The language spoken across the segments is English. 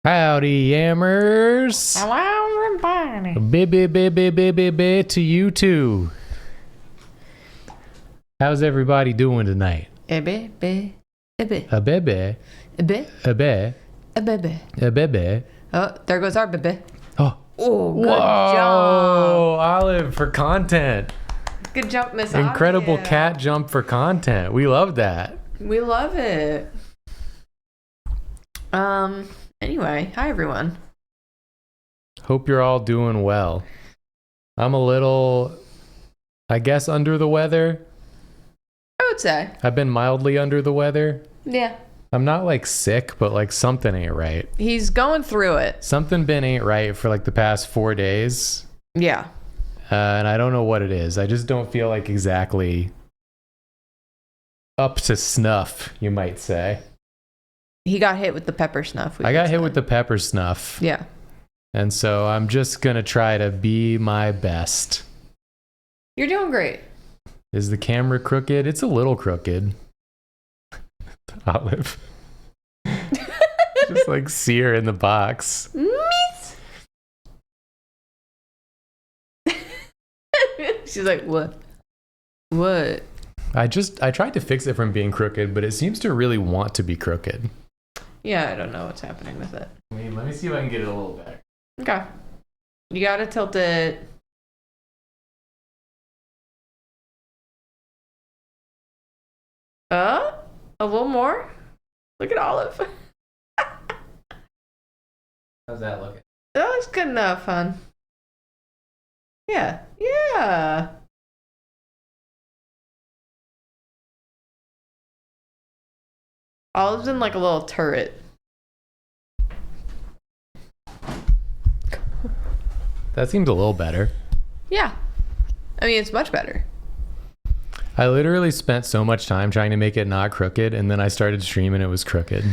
Howdy, Yammers. Hello, everybody. Baby to you too. How's everybody doing tonight? A baby. A baby. A baby. A baby. A baby. A baby. Oh, there goes our baby. Oh. Oh, good Whoa, job. Olive for content. Good jump, Miss Incredible Olive. cat jump for content. We love that. We love it. Anyway, hi everyone. Hope you're all doing well. I'm a little, I guess, under the weather. I would say. I've been mildly under the weather. Yeah. I'm not like sick, but like something ain't right. He's going through it. Something ain't right for like the past 4 days. Yeah. And I don't know what it is. I just don't feel like exactly up to snuff, you might say. He got hit with the pepper snuff. I got hit with the pepper snuff. Yeah. And so I'm just going to try to be my best. You're doing great. Is the camera crooked? It's a little crooked. Olive. Just like see her in the box. Meet. She's like, what? What? I tried to fix it from being crooked, but it seems to really want to be crooked. Yeah, I don't know what's happening with it. Let me see if I can get it a little better. Okay. You gotta tilt it. A little more. Look at Olive. How's that looking? That looks good enough, hon. Yeah. Yeah. Olive's in like a little turret. That seems a little better. Yeah. I mean, it's much better. I literally spent so much time trying to make it not crooked, and then I started streaming, it was crooked.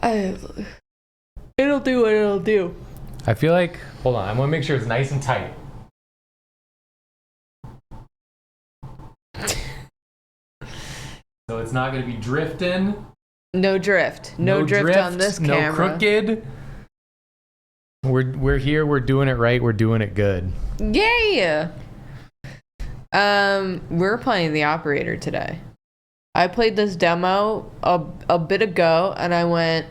It'll do what it'll do. I feel like, hold on, I want to make sure it's nice and tight. So it's not going to be drifting. No drift. No drift on this camera. No crooked. We're here, we're doing it right, we're doing it good. Yeah. We're playing the operator today. I played this demo a bit ago, and I went,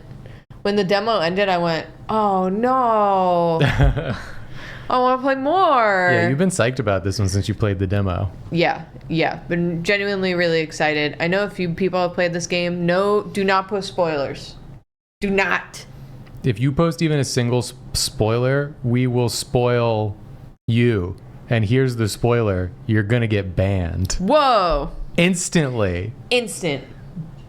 when the demo ended, I went, oh no. I want to play more. Yeah, you've been psyched about this one since you played the demo. Yeah. Been genuinely really excited. I know a few people have played this game. No, do not post spoilers. Do not. If you post even a single spoiler, we will spoil you. And here's the spoiler. You're going to get banned. Whoa. Instantly. Instant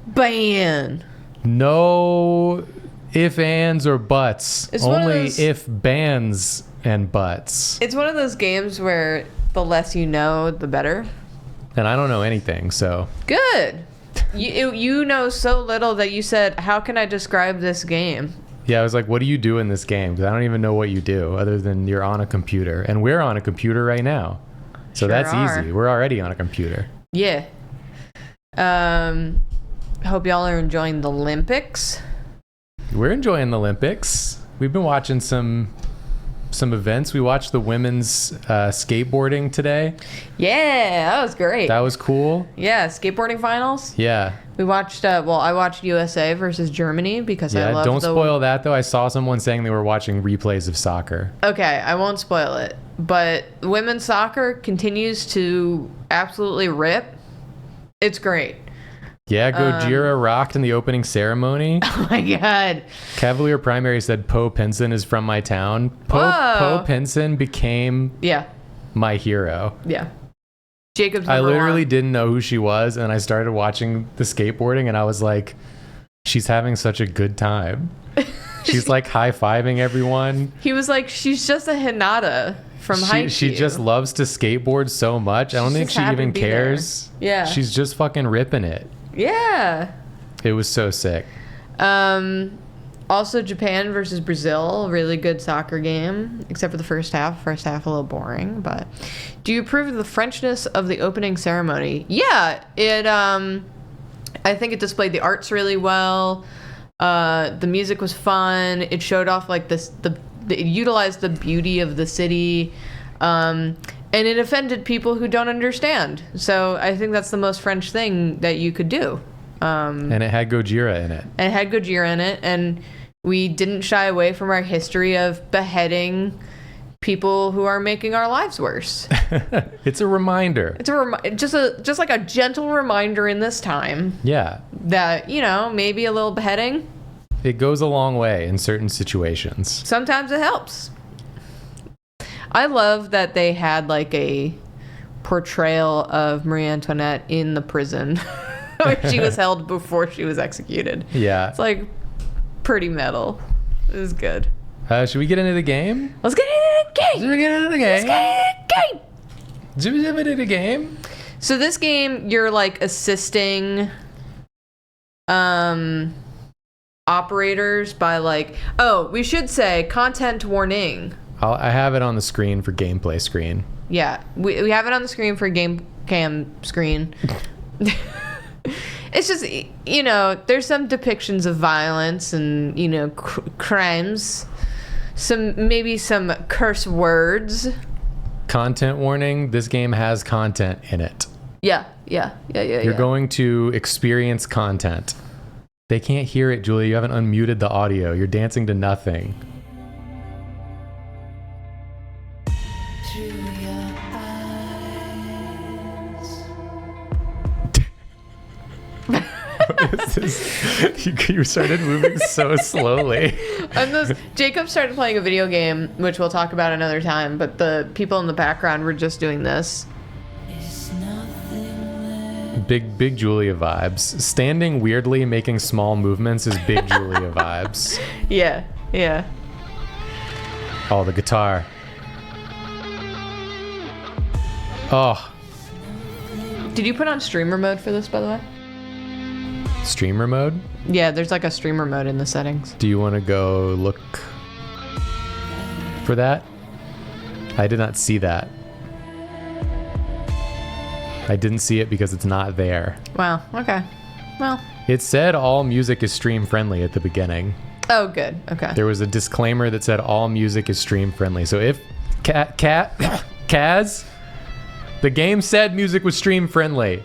ban. No if, ands, or buts. It's one of only those- if, bans, and buts. It's one of those games where the less you know, the better. And I don't know anything, so. Good. You know so little that you said, how can I describe this game? Yeah, I was like, what do you do in this game? Because I don't even know what you do other than you're on a computer. And we're on a computer right now. So Sure that's are. easy. We're already on a computer. Yeah. Hope y'all are enjoying the Olympics. We're enjoying the Olympics. We've been watching some events. We watched the women's skateboarding today. Yeah, that was great. That was cool. Yeah, skateboarding finals. Yeah. We watched, I watched USA versus Germany because I love don't spoil that though. I saw someone saying they were watching replays of soccer. Okay, I won't spoil it. But women's soccer continues to absolutely rip. It's great. Yeah, Gojira rocked in the opening ceremony. Oh my god. Cavalier Primary said Poe Pinson is from my town. Poe Pinson became my hero. Yeah. Jacob's I number literally one. didn't know who she was, and I started watching the skateboarding, and I was like, she's having such a good time. She's like high-fiving everyone. He was like, she's just a Hinata from Haikyuu. She just loves to skateboard so much. I don't think she even cares. Yeah. She's just fucking ripping it. Yeah. It was so sick. Also, Japan versus Brazil, really good soccer game, except for the first half. First half a little boring, but do you approve of the Frenchness of the opening ceremony? Yeah, it. I think it displayed the arts really well. The music was fun. It showed off like it utilized the beauty of the city, and it offended people who don't understand. So I think that's the most French thing that you could do. And it had Gojira in it. And we didn't shy away from our history of beheading people who are making our lives worse. It's a reminder. It's just like a gentle reminder in this time. Yeah. That, maybe a little beheading. It goes a long way in certain situations. Sometimes it helps. I love that they had like a portrayal of Marie Antoinette in the prison where she was held before she was executed. Yeah. It's like pretty metal. It was good. Should we get into the game? Let's get into the game. Should we get into the game? Let's get into the game. Should we get into the game? So this game, you're like assisting operators by like, we should say content warning. I have it on the screen for gameplay screen. Yeah, we have it on the screen for game cam screen. It's just, there's some depictions of violence and, crimes. Maybe some curse words. Content warning, this game has content in it. Yeah. You're going to experience content. They can't hear it, Julia. You haven't unmuted the audio. You're dancing to nothing. What is this? You started moving so slowly. Jacob started playing a video game, which we'll talk about another time, but the people in the background were just doing this. Big Julia vibes. Standing weirdly, making small movements is big Julia vibes. Yeah. Oh, the guitar. Oh. Did you put on streamer mode for this, by the way? Streamer mode? Yeah, there's like a streamer mode in the settings. Do you want to go look for that? I did not see that. I didn't see it because it's not there. Wow, okay. Well. It said all music is stream friendly at the beginning. Oh, good. Okay. There was a disclaimer that said all music is stream friendly. So if Kaz, the game said music was stream friendly.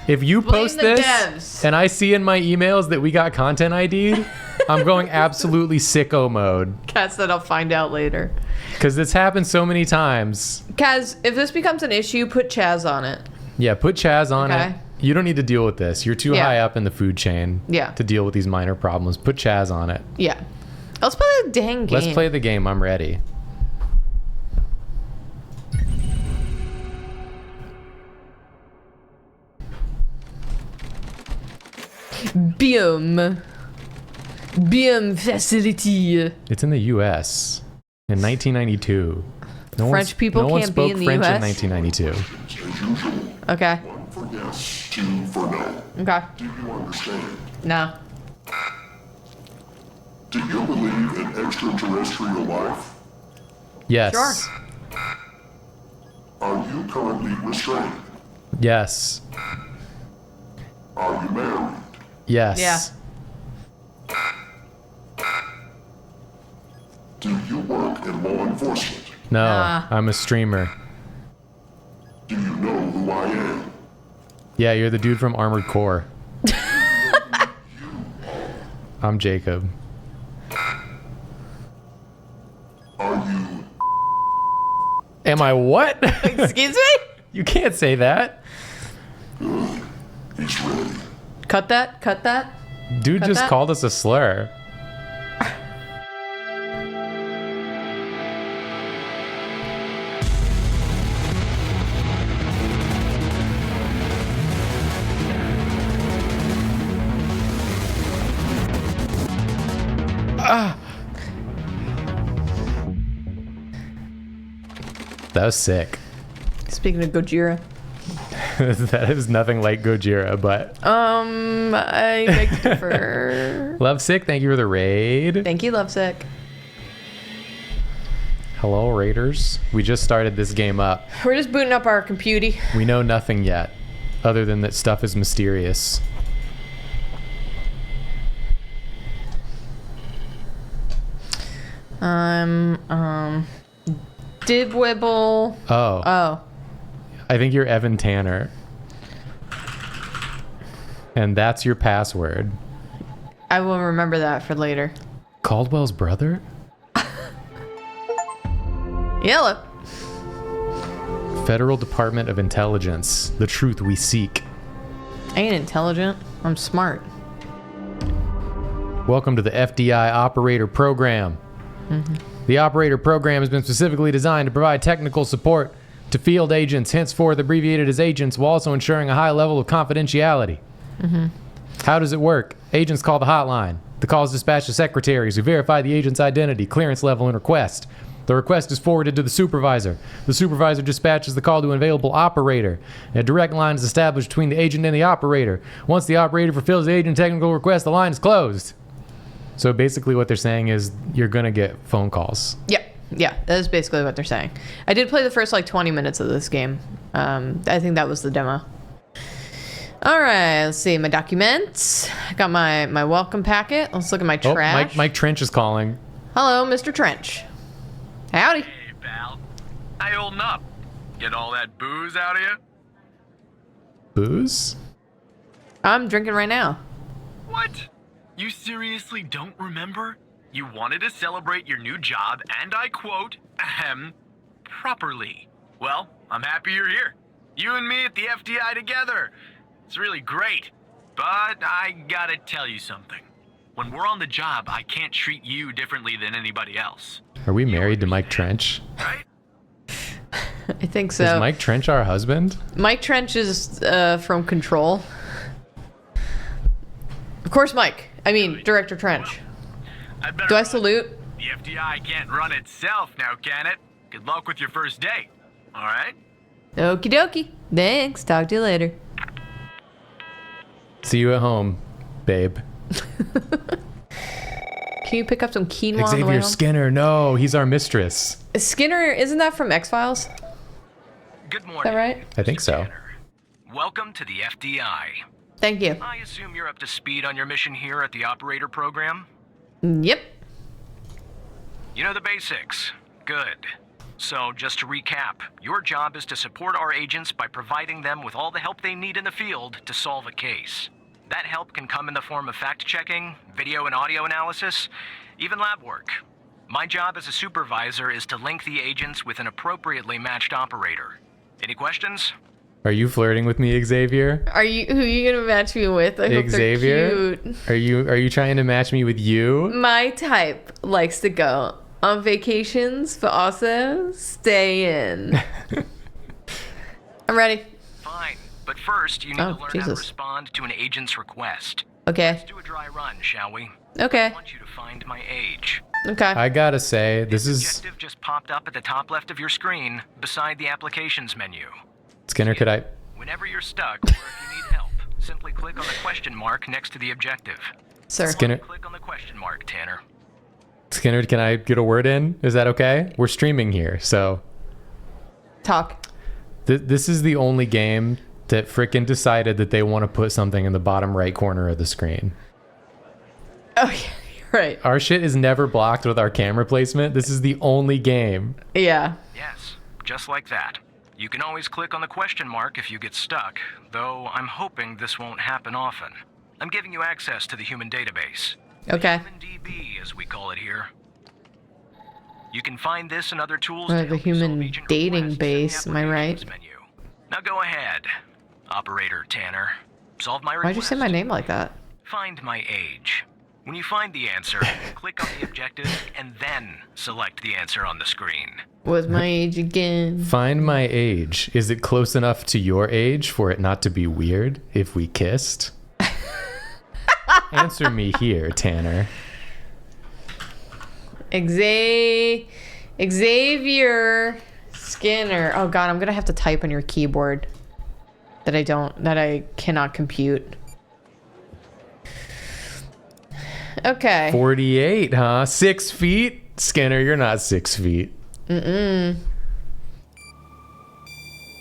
If you post this devs. And I see in my emails that we got content ID'd, I'm going absolutely sicko mode. Kaz said I'll find out later. Because this happens so many times. Kaz, if this becomes an issue, put Chaz on it. Yeah, put Chaz on it. You don't need to deal with this. You're too high up in the food chain to deal with these minor problems. Put Chaz on it. Yeah. Let's play the dang game. Let's play the game. I'm ready. Biome facility. It's in the U.S. in 1992. French people can't be in the French U.S. in 1992. Okay. 1 for yes, 2 for no. Okay. Do you understand? No. Do you believe in extraterrestrial life? Yes. Sure. Are you currently restrained? Yes. Are you married? Yes. Yeah. Do you work in law enforcement? No, Nah. I'm a streamer. Do you know who I am? Yeah, you're the dude from Armored Core. I'm Jacob. Are you... Am I what? Excuse me? You can't say that. Good. He's ready. Cut that. Dude Cut just that? called us a slur. That was sick. Speaking of Gojira. That is nothing like Gojira, but I beg to differ. Lovesick, thank you for the raid. Thank you, Lovesick. Hello, raiders. We just started this game up. We're just booting up our computer. We know nothing yet, other than that stuff is mysterious. Dibwibble. Oh. I think you're Evan Tanner. And that's your password. I will remember that for later. Caldwell's brother? Yellow. Federal Department of Intelligence. The truth we seek. I ain't intelligent. I'm smart. Welcome to the FDI Operator Program. The Operator Program has been specifically designed to provide technical support to field agents, henceforth abbreviated as agents, while also ensuring a high level of confidentiality. How does it work? Agents call the hotline. The call is dispatched to secretaries who verify the agent's identity, clearance level, and request. The request is forwarded to the supervisor. The supervisor dispatches the call to an available operator. A direct line is established between the agent and the operator. Once the operator fulfills the agent's technical request, the line is closed. So basically what they're saying is you're going to get phone calls. Yeah, that is basically what they're saying. I did play the first 20 minutes of this game. I think that was the demo. All right, let's see my documents. I got my welcome packet. Let's look at my trash. Mike Trench is calling. Hello, Mr. Trench. Howdy. Hey, pal. How you holding up? Get all that booze out of you? Booze? I'm drinking right now. What? You seriously don't remember? You wanted to celebrate your new job, and I quote, properly. Well, I'm happy you're here. You and me at the FDI together. It's really great. But I gotta tell you something. When we're on the job, I can't treat you differently than anybody else. Are we married to Mike Trench? Right? I think so. Is Mike Trench our husband? Mike Trench is from Control. Of course, Mike. I mean, Director Trench. Do I salute? The FDI can't run itself now, can it? Good luck with your first day. All right? Okie dokie. Thanks. Talk to you later. See you at home, babe. Can you pick up some quinoa on the way Xavier home? Skinner, no, he's our mistress. Skinner, isn't that from X-Files? Good morning. Is that right? I think so. Welcome to the FDI. Thank you. I assume you're up to speed on your mission here at the Operator Program? Yep. You know the basics. Good. So, just to recap, your job is to support our agents by providing them with all the help they need in the field to solve a case. That help can come in the form of fact-checking, video and audio analysis, even lab work. My job as a supervisor is to link the agents with an appropriately matched operator. Any questions? Are you flirting with me, Xavier? Who are you gonna match me with? I hope Xavier? they're cute. Are you trying to match me with you? My type likes to go on vacations, but also stay in. I'm ready. Fine, but first you need to learn how to Jesus. respond to an agent's request. Okay. Let's do a dry run, shall we? Okay. I want you to find my age. Okay. I gotta say, this The is... objective just popped up at the top left of your screen, beside the applications menu. Skinner, could I... Whenever you're stuck, or if you need help, simply click on the question mark next to the objective. Sir. Skinner, Click on the question mark, Tanner. Skinner, can I get a word in? Is that okay? We're streaming here, so... Talk. This is the only game that frickin' decided that they want to put something in the bottom right corner of the screen. Oh, yeah, you're right. Our shit is never blocked with our camera placement. This is the only game. Yeah. Yes, just like that. You can always click on the question mark if you get stuck, though I'm hoping this won't happen often. I'm giving you access to the human database. Okay. Human DB, as we call it here. You can find this and other tools Or to the help you solve human agent dating requests in the base, am I right? applications menu. Now go ahead, Operator Tanner. Solve my request. Why'd you say my name like that? Find my age. When you find the answer, click on the objective and then select the answer on the screen. What's my age again? Find my age. Is it close enough to your age for it not to be weird if we kissed? Answer me here, Tanner. Xavier Skinner. Oh god, I'm gonna have to type on your keyboard that I cannot compute. Okay. 48, huh? 6 feet? Skinner, you're not 6 feet.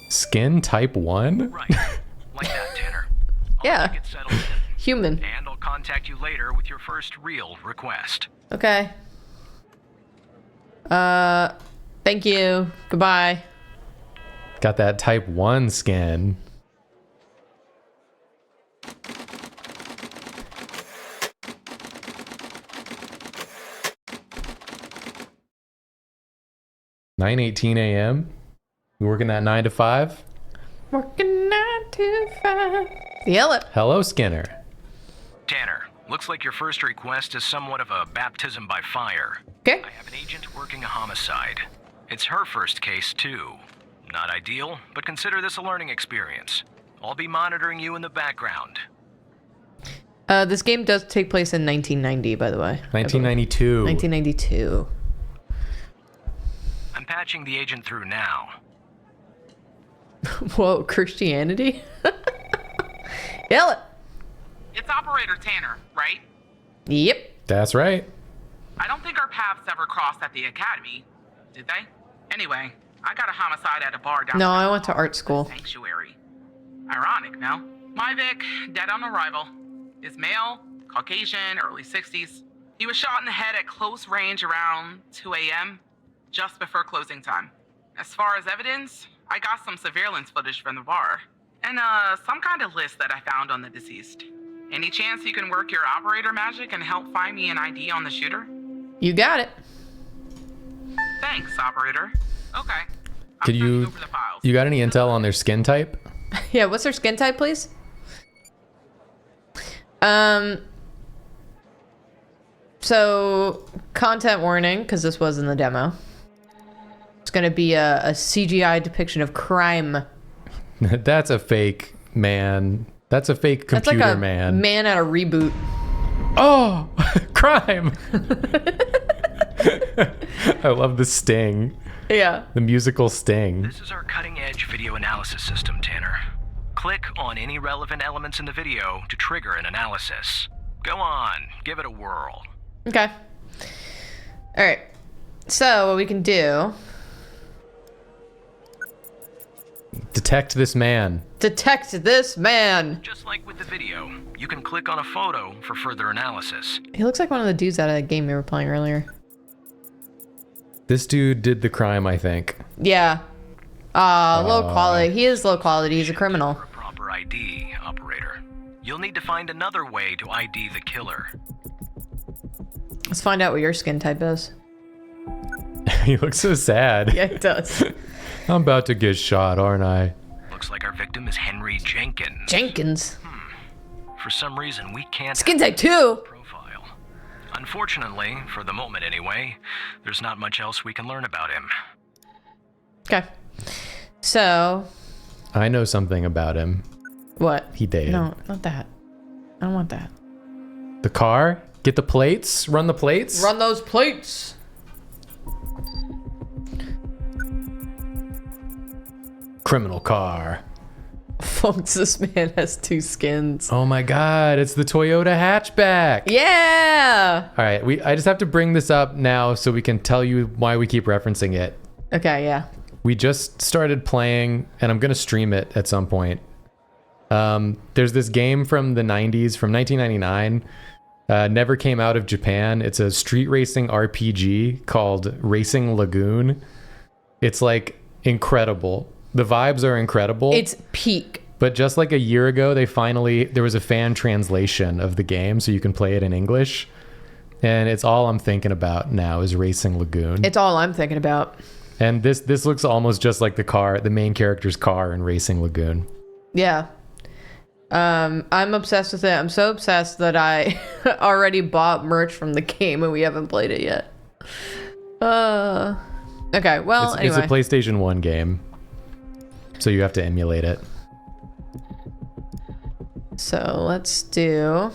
Skin type 1? Right. Like that, Tanner. Yeah. Get settled in, Human. and I'll contact you later with your first real request. Okay. Thank you. Goodbye. Got that type 1 skin. (9:18 a.m.) You working that 9 to 5? Working 9 to 5. Yell it. Hello, Skinner. Tanner, looks like your first request is somewhat of a baptism by fire. Okay. I have an agent working a homicide. It's her first case, too. Not ideal, but consider this a learning experience. I'll be monitoring you in the background. This game does take place in 1990, by the way. 1992. 1992. I'm patching the agent through now. Whoa, Christianity? Yell it. It's Operator Tanner, right? Yep. That's right. I don't think our paths ever crossed at the academy, did they? Anyway, I got a homicide at a bar down. No, I went to art school. Sanctuary. Ironic, no? My Vic, dead on arrival. Is male, Caucasian, early 60s. He was shot in the head at close range around 2 a.m., just before closing time. As far as evidence, I got some surveillance footage from the bar. And some kind of list that I found on the deceased. Any chance you can work your operator magic and help find me an ID on the shooter? You got it. Thanks, operator. Okay. Could I'm sending you... over the files. You got any intel on their skin type? Yeah, what's their skin type, please? So, content warning, because this was in the demo. It's going to be a CGI depiction of crime. That's a fake man. That's a fake computer That's like a man. Man at a reboot. Oh, crime. I love the sting. Yeah. The musical sting. This is our cutting-edge video analysis system, Tanner. Click on any relevant elements in the video to trigger an analysis. Go on, give it a whirl. Okay. All right. So, what we can do... Detect this man. Detect this man. Just like with the video, you can click on a photo for further analysis. He looks like one of the dudes out of that game we were playing earlier. This dude did the crime, I think. Yeah. Low quality. He is low quality. He's a criminal. For a proper ID, operator. You'll need to find another way to ID the killer. Let's find out what your skin type is. He looks so sad. Yeah, it does. I'm about to get shot, aren't I? Looks like our victim is Henry Jenkins. Jenkins. For some reason, we can't... Skin type 2. Profile. Unfortunately, for the moment anyway, there's not much else we can learn about him. Okay. So. I know something about him. What? He dated. No, not that. I don't want that. The car? Get the plates? Run the plates? Run those plates. Criminal car. Folks, this man has 2 skins. Oh my god, it's the Toyota hatchback. Yeah. All right, I just have to bring this up now so we can tell you why we keep referencing it. Okay, yeah. We just started playing, and I'm going to stream it at some point. There's this game from the 90s, from 1999. Never came out of Japan. It's a street racing RPG called Racing Lagoon. It's like incredible. The vibes are incredible. It's peak. But just like a year ago, there was a fan translation of the game, so you can play it in English. And it's all I'm thinking about now is Racing Lagoon. It's all I'm thinking about. And this looks almost just like the main character's car in Racing Lagoon. Yeah. I'm obsessed with it. I'm so obsessed that I already bought merch from the game and we haven't played it yet. Okay, well, anyway. It's a PlayStation 1 game. So you have to emulate it. So let's do...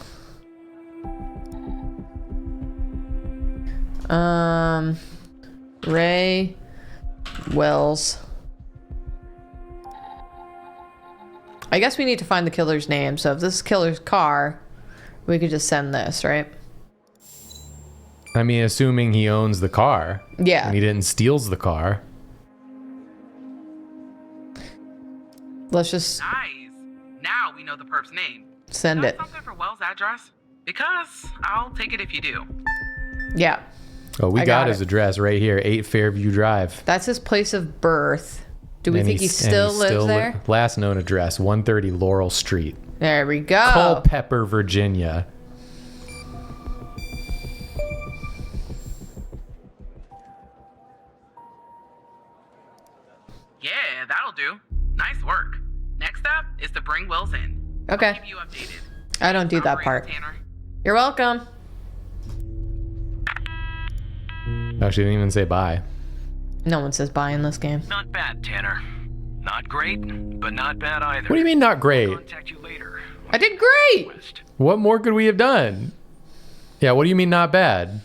Ray Wells. I guess we need to find the killer's name. So if this is killer's car, we could just send this, right? I mean, assuming he owns the car. Yeah. And he didn't steals the car. Let's just Nice. Now we know the perp's name. send Got it. something for Wells' address? Because I'll take it if you do. Yeah. Oh, we got his address right here, 8 Fairview Drive. That's his place of birth. Do we think he still lives there? Last known address, 130 Laurel Street. There we go. Culpeper, Virginia. Yeah, that'll do. Nice work. Next up is to bring Wills in. Okay. I'll keep you updated. I don't do that part. Tanner. You're welcome. Oh, she didn't even say bye. No one says bye in this game. Not bad, Tanner. Not great, but not bad either. What do you mean not great? Contact you later. I did great. What more could we have done? Yeah, what do you mean not bad?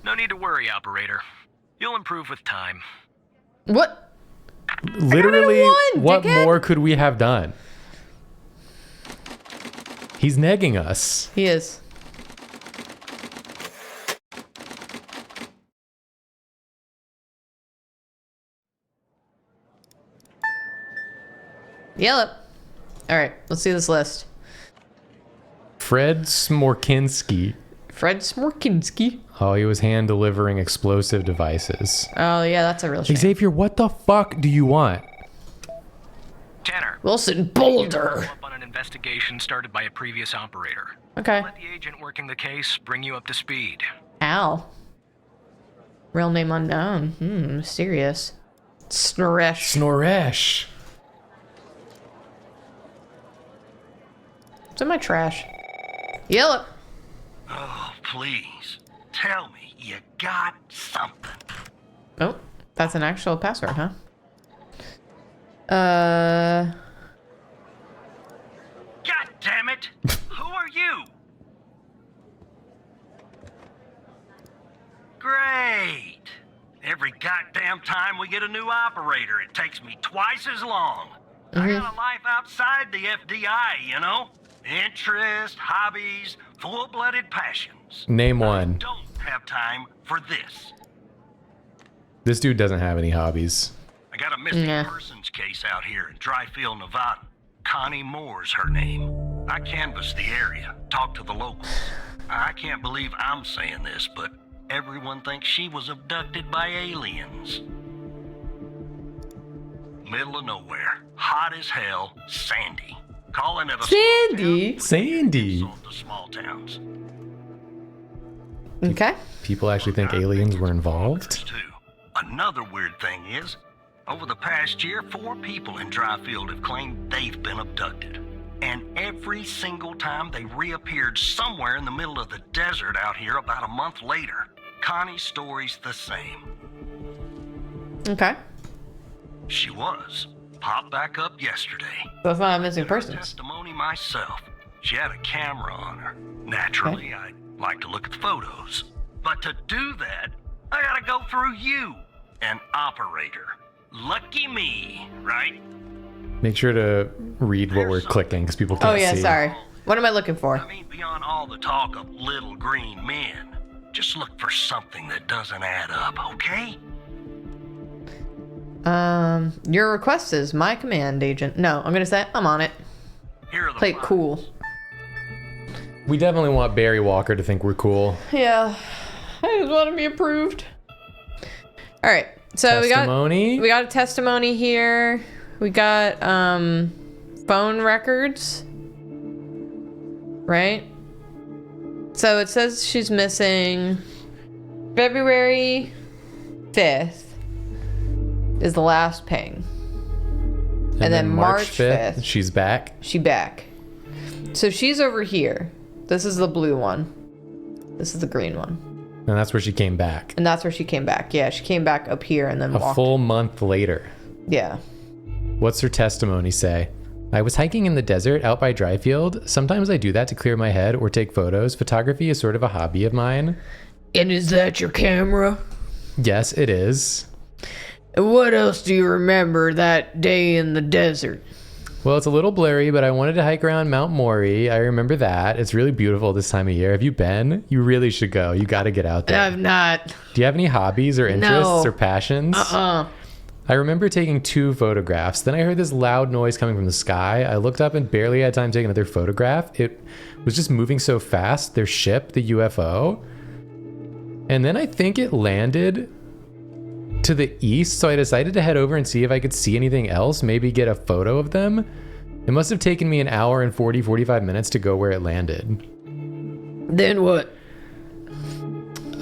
No need to worry, operator. You'll improve with time. What? Literally, what dickhead. more could we have done? He's negging us. He is. Yell it. All right, let's see this list. Fred Smorkinski. Fred Smorkinski. Oh, he was hand delivering explosive devices. Oh, yeah, that's a real shame. Xavier, what the fuck do you want? Tanner. Wilson Boulder. Up on an investigation started by a previous operator. Okay. Let the agent working the case bring you up to speed. Al. Real name unknown. Mysterious. Snoresh. Snoresh. It's in my trash. Yell it. Oh, please. Tell me you got something. Oh, that's an actual password, huh? God damn it! Who are you? Great! Every goddamn time we get a new operator, it takes me twice as long. I got a life outside the FDI, you know? Interests, hobbies, full-blooded passions. Name one. I don't have time for this. This dude doesn't have any hobbies. I got a missing persons case out here in Dryfield, Nevada. Connie Moore's her name. I canvassed the area, talked to the locals. I can't believe I'm saying this, but everyone thinks she was abducted by aliens. Middle of nowhere, hot as hell, sandy. Calling it a Sandy? Sandy. The small towns. Okay. People actually think aliens were involved? Too. Another weird thing is, over the past year, 4 people in Dryfield have claimed they've been abducted. And every single time they reappeared somewhere in the middle of the desert out here about a month later. Connie's story's the same. Okay. She was. Popped back up yesterday. That's not a missing person. Testimony myself. She had a camera on her. Naturally, I'd like to look at the photos. But to do that, I gotta go through you, an operator. Lucky me, right? Make sure to read what we're clicking because people can't see. Oh, yeah, sorry. What am I looking for? I mean, beyond all the talk of little green men, just look for something that doesn't add up, okay? Your request is my command, agent. No, I'm gonna say I'm on it. Here are the Play it files. cool. We definitely want Barry Walker to think we're cool. Yeah. I just want to be approved. All right. So Testimony? we got a testimony here. We got phone records. Right? So it says she's missing February 5th is the last ping. And then March 5th, she's back. she back. So she's over here. This is the blue one. This is the green one. And that's where she came back. And that's where she came back. Yeah, she came back up here and then A walked. full month later. Yeah. What's her testimony say? I was hiking in the desert out by Dryfield. Sometimes I do that to clear my head or take photos. Photography is sort of a hobby of mine. And is that your camera? Yes, it is. What else do you remember that day in the desert? Well, it's a little blurry, but I wanted to hike around Mount Maury. I remember that. It's really beautiful this time of year. Have you been? You really should go. You got to get out there. I've not. Do you have any hobbies or interests or passions? Uh-uh. I remember taking 2 photographs. Then I heard this loud noise coming from the sky. I looked up and barely had time to take another photograph. It was just moving so fast. Their ship, the UFO. And then I think it landed to the east, so I decided to head over and see if I could see anything else, maybe get a photo of them. It must have taken me an hour and 45 minutes to go where it landed. Then what?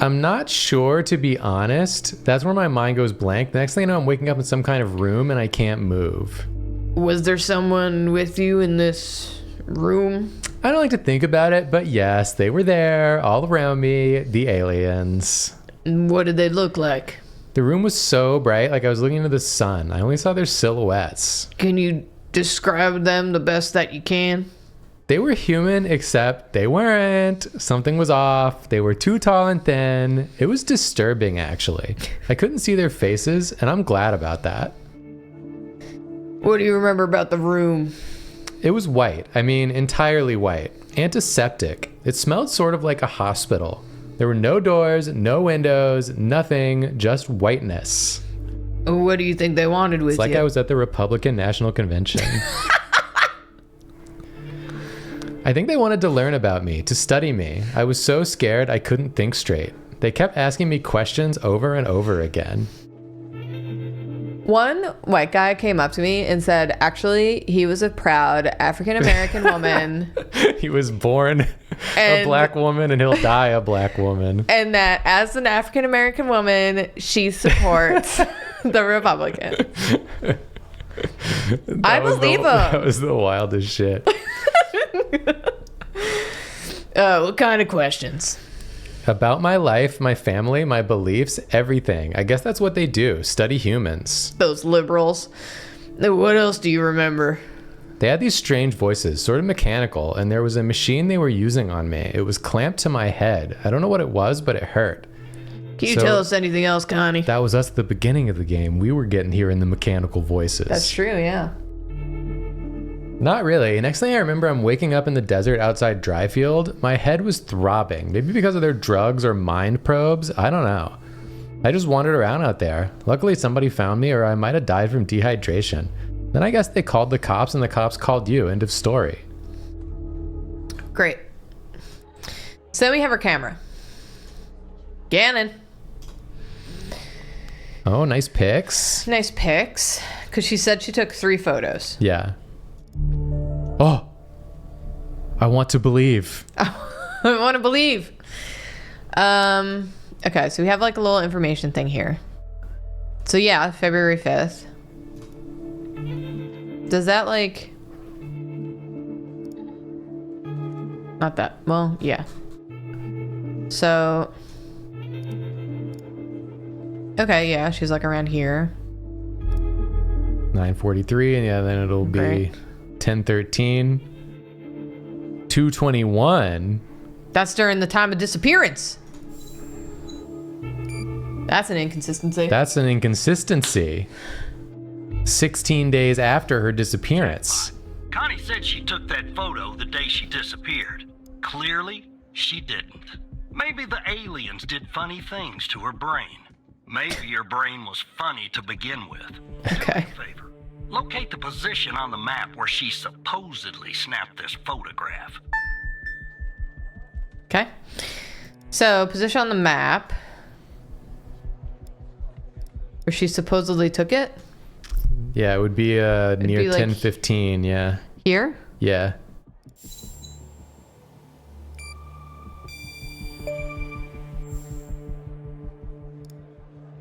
I'm not sure, to be honest. That's where my mind goes blank. The next thing I know, I'm waking up in some kind of room and I can't move. Was there someone with you in this room? I don't like to think about it, but yes, they were there, all around me, the aliens. What did they look like? The room was so bright, like I was looking into the sun. I only saw their silhouettes. Can you describe them the best that you can? They were human, except they weren't. Something was off. They were too tall and thin. It was disturbing, actually. I couldn't see their faces, and I'm glad about that. What do you remember about the room? It was white. I mean, entirely white. Antiseptic. It smelled sort of like a hospital. There were no doors, no windows, nothing, just whiteness. What do you think they wanted with you? It's like I was at the Republican National Convention. I think they wanted to learn about me, to study me. I was so scared I couldn't think straight. They kept asking me questions over and over again. One white guy came up to me and said, actually, he was a proud African-American woman. He was born a black woman and he'll die a black woman. And that as an African-American woman, she supports the Republicans. I believe him. That was the wildest shit. What kind of questions? About my life, my family, my beliefs, everything. I guess that's what they do, study humans. Those liberals. What else do you remember? They had these strange voices, sort of mechanical, and there was a machine they were using on me. It was clamped to my head. I don't know what it was, but it hurt. Can you tell us anything else, Connie? That was us at the beginning of the game. We were getting hearing the mechanical voices. That's true, yeah. Not really. Next thing I remember, I'm waking up in the desert outside Dryfield. My head was throbbing. Maybe because of their drugs or mind probes. I don't know. I just wandered around out there. Luckily, somebody found me, or I might have died from dehydration. Then I guess they called the cops, and the cops called you. End of story. Great. So then we have our camera. Gannon. Oh, nice pics. Nice pics. Because she said she took 3 photos. Yeah. Oh, I want to believe. I want to believe. Okay, so we have like a little information thing here. So yeah, February 5th. Does that like... Not that. Well, yeah. So... Okay, yeah, she's like around here. 9:43, and yeah, then it'll be... Right. 10:13, 2:21. That's during the time of disappearance. That's an inconsistency. That's an inconsistency. 16 days after her disappearance. Connie said she took that photo the day she disappeared. Clearly, she didn't. Maybe the aliens did funny things to her brain. Maybe her brain was funny to begin with. Okay. Do me a favor. Locate the position on the map where she supposedly snapped this photograph. Okay. So, position on the map where she supposedly took it. Yeah, it would be near be like 10:15, yeah. Here? Yeah.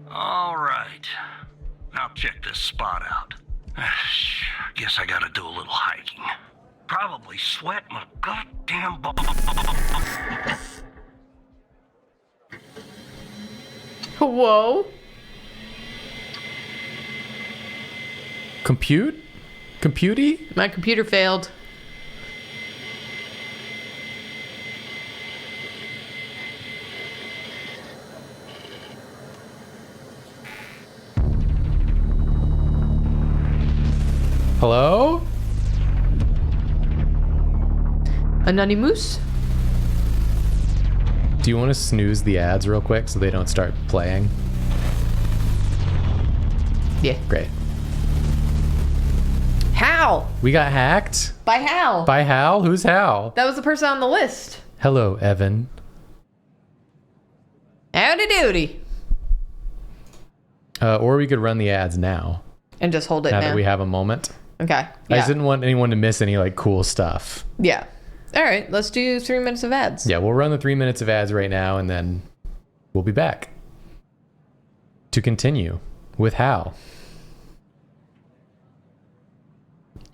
All right. Now check this spot out. Guess I gotta do a little hiking. Probably sweat my goddamn Whoa. Computey? My computer failed. Hello? Anonymous? Do you want to snooze the ads real quick so they don't start playing? Yeah. Great. Hal! We got hacked? By Hal. By Hal? Who's Hal? That was the person on the list. Hello, Evan. Howdy doody. Or we could run the ads now. And just hold it now now. that we have a moment. Okay. I just didn't want anyone to miss any like cool stuff. Yeah. All right. Let's do 3 minutes of ads. Yeah, we'll run the 3 minutes of ads right now, and then we'll be back to continue with Hal.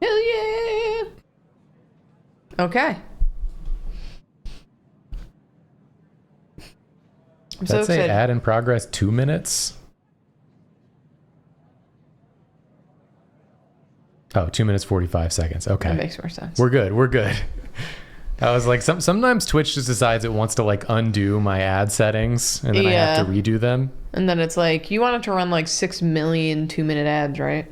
Hell yeah. Okay. I'm so Let's say excited. ad in progress 2 minutes. Oh, 2 minutes 45 seconds. Okay. That makes more sense. We're good. I was like, sometimes Twitch just decides it wants to like undo my ad settings, and then I have to redo them. And then it's like, you want it to run like 6 million 2-minute ads, right?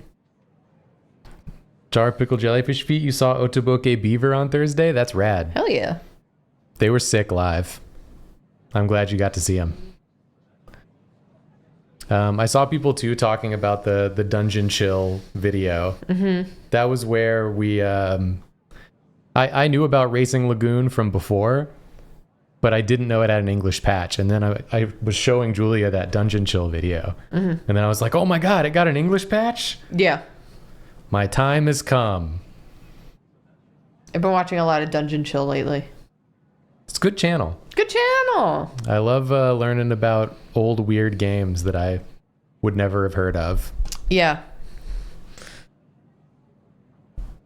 Jar of pickled jellyfish feet. You saw Otoboke Beaver on Thursday? That's rad. Hell yeah. They were sick live. I'm glad you got to see them. I saw people too talking about the Dungeon Chill video. Mm-hmm. That was where we... I knew about Racing Lagoon from before, but I didn't know it had an English patch. And then I was showing Julia that Dungeon Chill video. Mm-hmm. And then I was like, oh my God, it got an English patch? Yeah. My time has come. I've been watching a lot of Dungeon Chill lately. It's a good channel. Good channel. I love learning about old weird games that I would never have heard of. Yeah.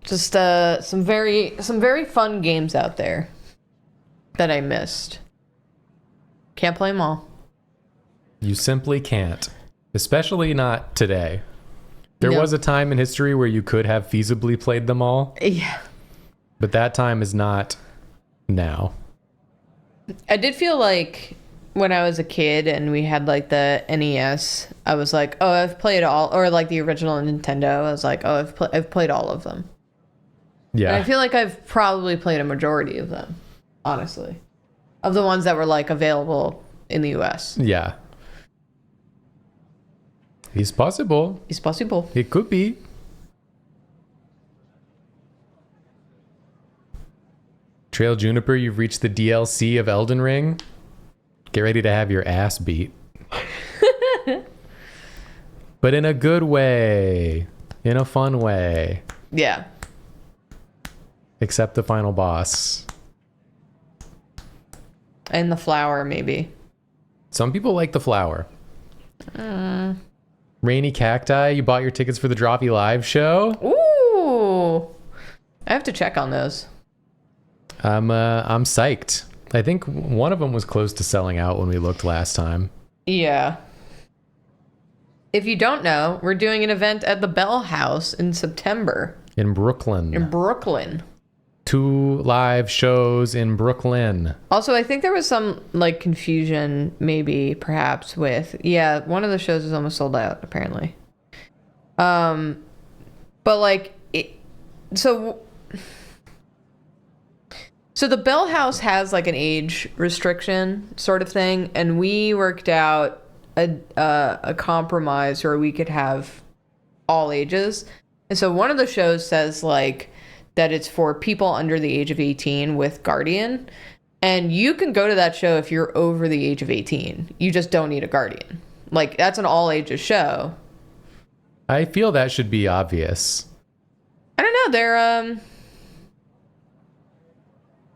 Just some very fun games out there that I missed. Can't play them all. You simply can't. Especially not today. There was a time in history where you could have feasibly played them all. Yeah. But that time is not now. I did feel like when I was a kid and we had like the NES, I was like, oh, I've played all, or like the original Nintendo. I was like, oh, I've played all of them. Yeah. And I feel like I've probably played a majority of them, honestly, of the ones that were like available in the US. Yeah. It's possible. It's possible. It could be. Trail Juniper, you've reached the DLC of Elden Ring. Get ready to have your ass beat. But in a good way. In a fun way. Yeah. Except the final boss. And the flower, maybe. Some people like the flower. Rainy Cacti, you bought your tickets for the Droppy Live show? Ooh. I have to check on those. I'm psyched. I think one of them was close to selling out when we looked last time. Yeah. If you don't know, we're doing an event at the Bell House in September. In Brooklyn. In Brooklyn. 2 live shows in Brooklyn. Also, I think there was some like confusion, maybe perhaps with one of the shows is almost sold out apparently. But like so the Bell House has like an age restriction sort of thing, and we worked out a compromise where we could have all ages. And so one of the shows says like that it's for people under the age of 18 with guardian, and you can go to that show if you're over the age of 18. You just don't need a guardian. Like, that's an all ages show. I feel that should be obvious. I don't know. They're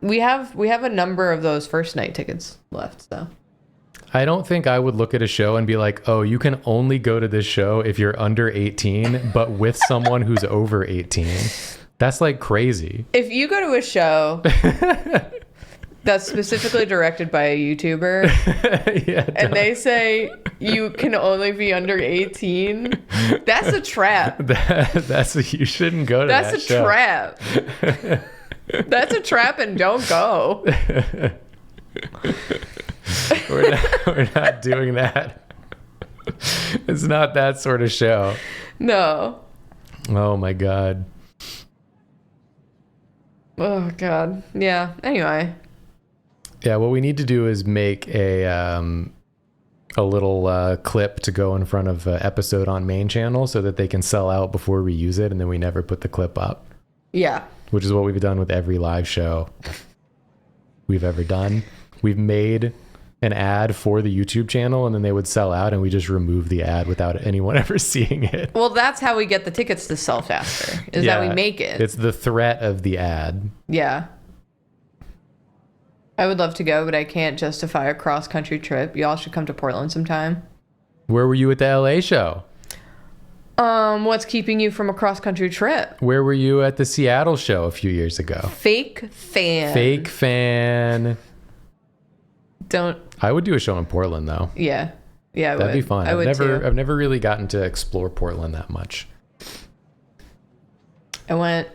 we have a number of those first night tickets left, so I don't think I would look at a show and be like, oh, you can only go to this show if you're under 18, but with someone who's over 18. That's like crazy. If you go to a show that's specifically directed by a YouTuber and they say you can only be under 18, that's a trap. You shoun't go to that show. That's a trap. That's a trap, and don't go. We're not doing that. It's not that sort of show. No. Oh my God. Oh God. Yeah. Anyway. Yeah. What we need to do is make a little clip to go in front of an episode on main channel so that they can sell out before we use it, and then we never put the clip up. Yeah. Which is what we've done with every live show we've ever done. We've made an ad for the YouTube channel, and then they would sell out, and we just remove the ad without anyone ever seeing it. Well, that's how we get the tickets to sell faster, is that we make it. It's the threat of the ad. Yeah. I would love to go, but I can't justify a cross-country trip. Y'all should come to Portland sometime. Where were you at the LA show? What's keeping you from a cross-country trip? Where were you at the Seattle show a few years ago? Fake fan. Fake fan. Don't. I would do a show in Portland though. Yeah. Yeah, That'd be fun. I've never really gotten to explore Portland that much. I went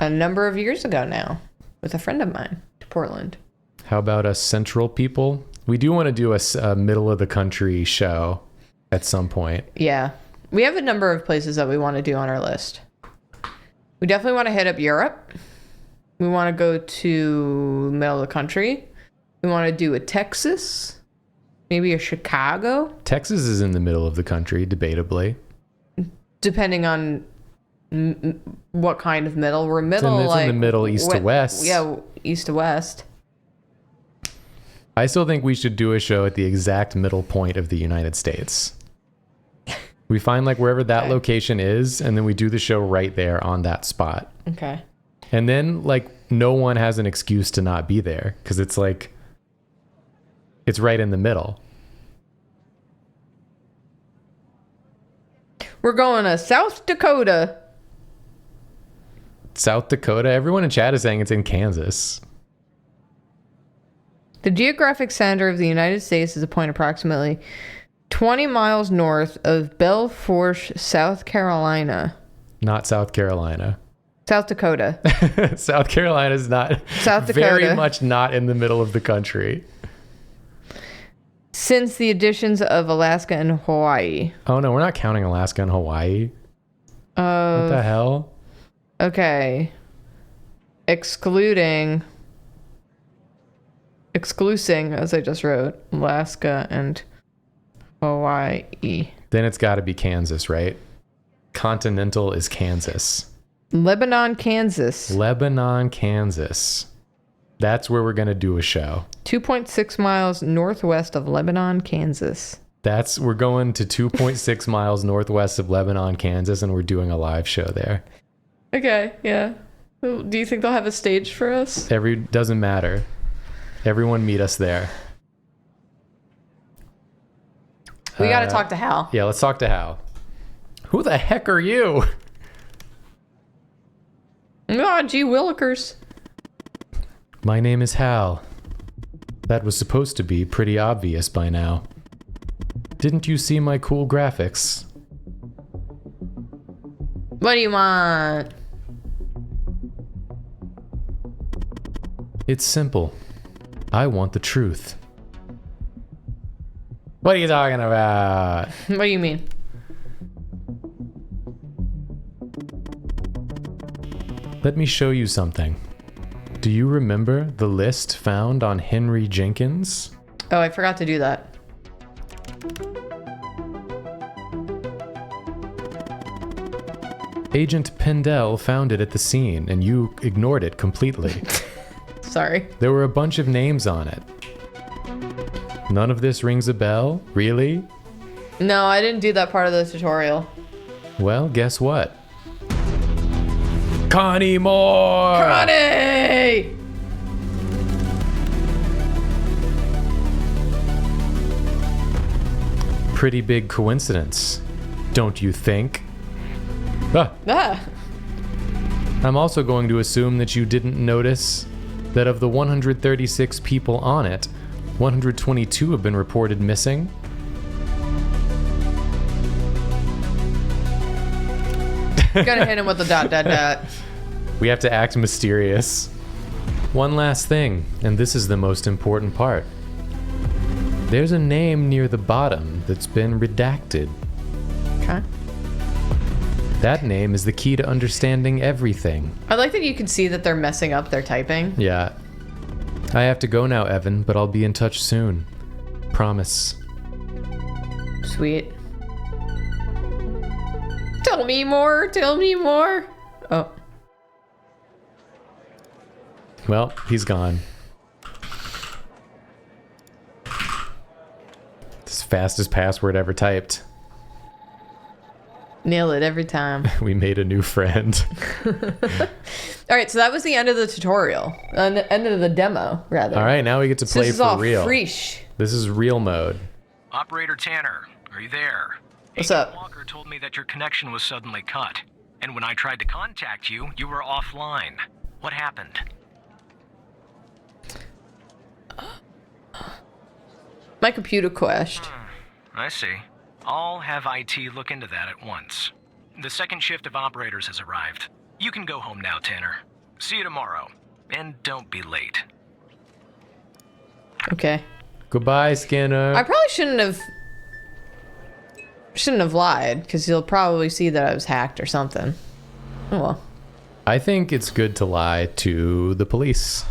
a number of years ago now with a friend of mine to Portland. How about us central people? We do want to do a middle of the country show at some point. Yeah. We have a number of places that we want to do on our list. We definitely want to hit up Europe. We want to go to middle of the country. We want to do a Texas, maybe a Chicago. Texas is in the middle of the country, debatably. Depending on what kind of middle. We're middle, it's in the middle, east to west. Yeah, east to west. I still think we should do a show at the exact middle point of the United States. We find like wherever that location is, and then we do the show right there on that spot. Okay. And then like no one has an excuse to not be there because it's like it's right in the middle. We're going to South Dakota. South Dakota? Everyone in chat is saying it's in Kansas. The geographic center of the United States is a point approximately 20 miles north of Belfort, South Carolina. Not South Carolina. South Dakota. South Carolina is not. South Dakota. Very much not in the middle of the country. Since the additions of Alaska and Hawaii. Oh no, we're not counting Alaska and Hawaii. What the hell? Okay. Excluding, as I just wrote, Alaska and Hawaii. Then it's got to be Kansas, right? Continental is Kansas. Lebanon, Kansas. Lebanon, Kansas. That's where we're going to do a show. 2.6 miles northwest of Lebanon, Kansas. We're going to 2.6 miles northwest of Lebanon, Kansas, and we're doing a live show there. Okay, yeah. Do you think they'll have a stage for us? Doesn't matter. Everyone meet us there. We got to talk to Hal. Yeah, let's talk to Hal. Who the heck are you? Oh, gee willikers. My name is Hal. That was supposed to be pretty obvious by now. Didn't you see my cool graphics? What do you want? It's simple. I want the truth. What are you talking about? What do you mean? Let me show you something. Do you remember the list found on Henry Jenkins? Oh, I forgot to do that. Agent Pendel found it at the scene, and you ignored it completely. Sorry. There were a bunch of names on it. None of this rings a bell? Really? No, I didn't do that part of the tutorial. Well, guess what? Connie Moore! Connie! Pretty big coincidence, don't you think? I'm also going to assume that you didn't notice that of the 136 people on it, 122 have been reported missing. Gotta hit him with the ... We have to act mysterious. One last thing, and this is the most important part. There's a name near the bottom that's been redacted. Okay. That name is the key to understanding everything. I like that you can see that they're messing up their typing. Yeah. I have to go now, Evan, but I'll be in touch soon. Promise. Sweet. Tell me more. Tell me more. Oh. Well, he's gone. Fastest password ever typed. Nail it every time. We made a new friend. All right, so that was the end of the tutorial. The end of the demo, rather. All right, now we get to play this is for all real. Freesh. This is real mode. Operator Tanner, are you there? What's Agent up? Walker told me that your connection was suddenly cut. And when I tried to contact you, you were offline. What happened? My computer crashed. I see. I'll have IT look into that at once. The second shift of operators has arrived. You can go home now, Tanner. See you tomorrow. And don't be late. Okay. Goodbye, Skinner. I probably shouldn't have lied, because you'll probably see that I was hacked or something. Oh well. I think it's good to lie to the police.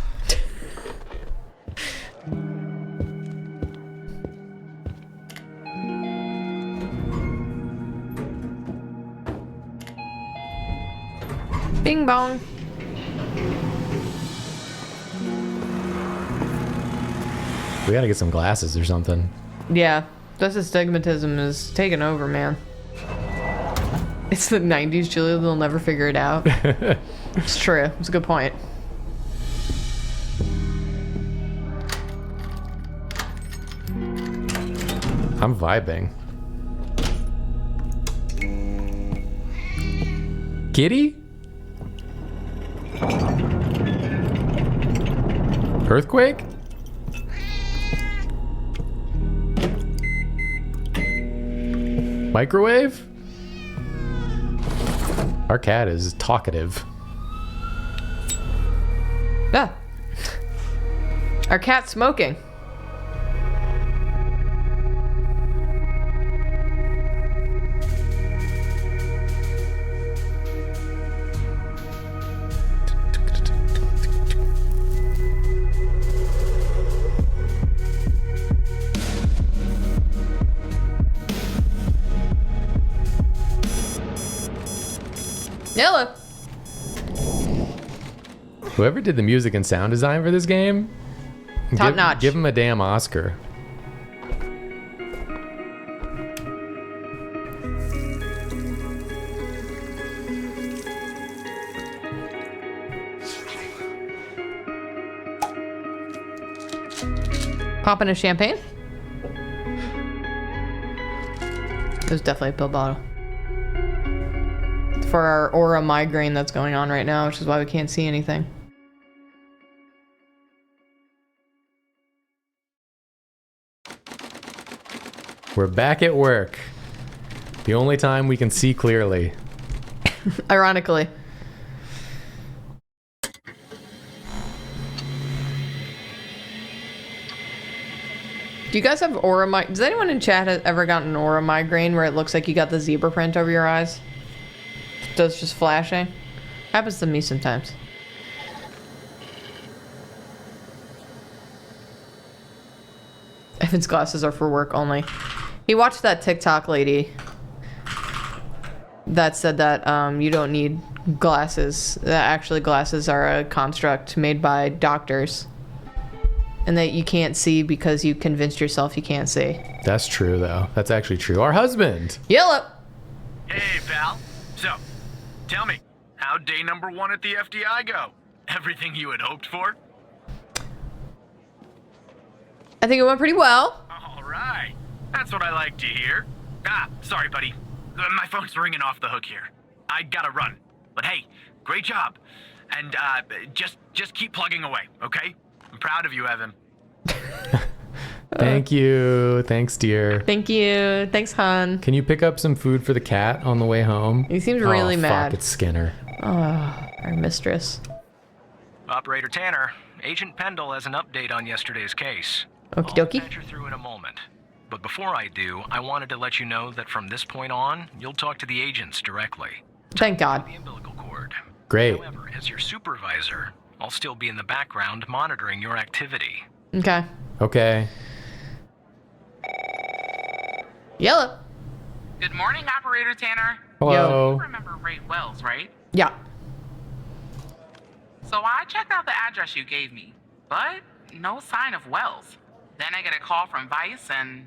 Bing bong. We gotta get some glasses or something. Yeah, this astigmatism is taking over, man. It's the 90s, Julia. They'll never figure it out. It's true. It's a good point. I'm vibing. Kitty? Earthquake? Microwave? Our cat is talkative. Yeah. Our cat's smoking. Yellow. Whoever did the music and sound design for this game, Top notch. Give him a damn Oscar. Popping a champagne? There's definitely a pill bottle. For our aura migraine that's going on right now, which is why we can't see anything. We're back at work. The only time we can see clearly. Ironically. Do you guys have aura migraine? Does anyone in chat have ever gotten an aura migraine where it looks like you got the zebra print over your eyes? Does just flashing? Happens to me sometimes. Evan's glasses are for work only. He watched that TikTok lady that said that you don't need glasses. That actually glasses are a construct made by doctors. And that you can't see because you convinced yourself you can't see. That's true, though. That's actually true. Our husband. Yellow. Hey, pal. So, tell me, how'd day number 1 at the FDI go? Everything you had hoped for? I think it went pretty well. All right. That's what I like to hear. Sorry, buddy. My phone's ringing off the hook here. I gotta run. But hey, great job. And just keep plugging away, okay? I'm proud of you, Evan. Thank you. Thanks, dear. Thank you. Thanks, hon. Can you pick up some food for the cat on the way home? He seems really mad. Fuck, it's Skinner. Oh, our mistress. Operator Tanner, Agent Pendle has an update on yesterday's case. Okie I'll dokie. patch her through in a moment. But before I do, I wanted to let you know that from this point on, you'll talk to the agents directly. Thank God. The umbilical cord. Great. However, as your supervisor, I'll still be in the background monitoring your activity. Okay. Okay. Yellow. Good morning, Operator Tanner. Hello. You remember Ray Wells, right? Yeah. So I checked out the address you gave me, but no sign of Wells. Then I get a call from Vice and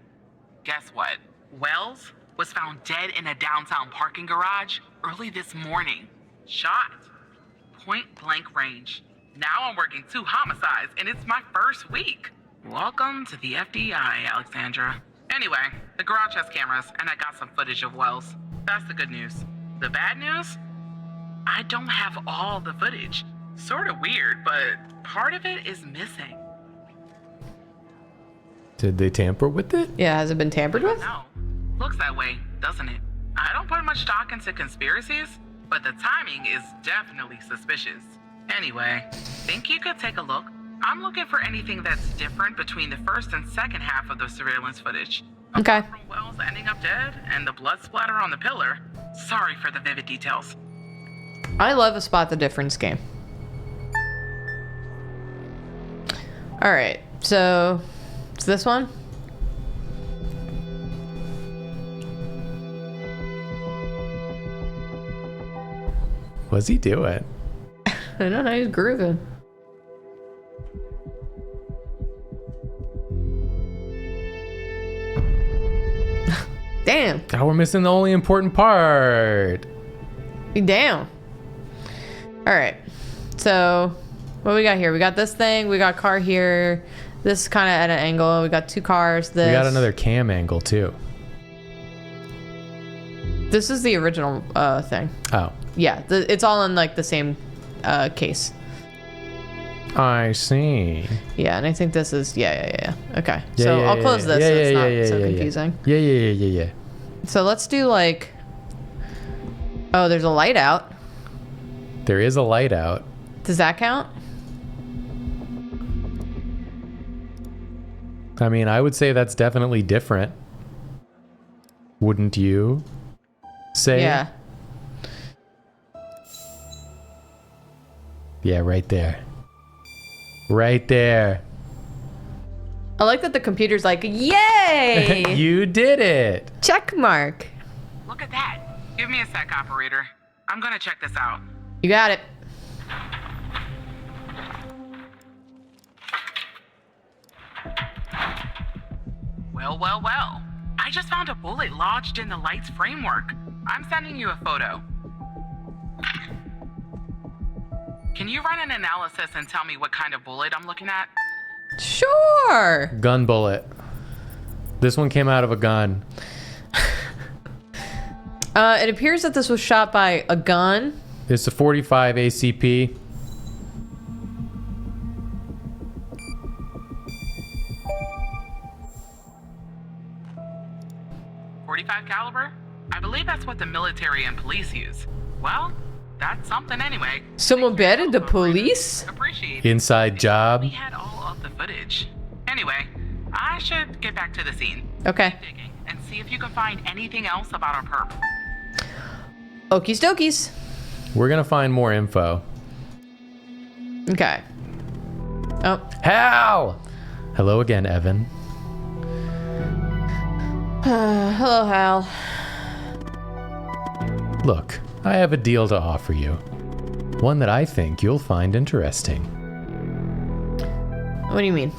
Guess what? Wells was found dead in a downtown parking garage early this morning. Shot. Point blank range. Now I'm working 2 homicides, and it's my first week. Welcome to the FBI, Alexandra. Anyway, the garage has cameras, and I got some footage of Wells. That's the good news. The bad news? I don't have all the footage. Sort of weird, but part of it is missing. Did they tamper with it? Yeah, has it been tampered with? No. Looks that way, doesn't it? I don't put much stock into conspiracies, but the timing is definitely suspicious. Anyway, think you could take a look? I'm looking for anything that's different between the first and second half of the surveillance footage. Okay. Apart from Wells ending up dead and the blood splatter on the pillar. Sorry for the vivid details. I love a spot the difference game. All right, so it's this one. What's he doing? I don't know, he's grooving. Damn. Oh, we're missing the only important part. Damn. All right. So, what we got here? We got this thing. We got car here. This is kind of at an angle. We got 2 cars. This. We got another cam angle too. This is the original thing. Oh. Yeah. It's all in like the same case. I see. Yeah, and I think this is yeah. Okay. Yeah, So yeah, I'll yeah, close yeah. this. Yeah, So it's yeah, not yeah, so yeah, confusing. Yeah. So let's do like. Oh, there's a light out. There is a light out. Does that count? I mean, I would say that's definitely different. Wouldn't you say? Yeah. Yeah, right there. Right there. I like that the computer's like, yay! You did it. Check mark. Look at that. Give me a sec, operator. I'm gonna check this out. You got it. Well. I just found a bullet lodged in the light's framework. I'm sending you a photo. Can you run an analysis and tell me what kind of bullet I'm looking at? Sure. Gun bullet. This one came out of a gun. It appears that this was shot by a gun. It's a 45 ACP. .45 caliber? I believe that's what the military and police use. Well, that's something anyway. Someone betted the police? Appreciate it. Inside job. We had all of the footage. Anyway, I should get back to the scene. Okay. Keep digging and see if you can find anything else about our perp. Okies dokies. We're gonna find more info. Okay. Oh. Hal! Hello again, Evan. Hello, Hal. Look, I have a deal to offer you. One that I think you'll find interesting. What do you mean?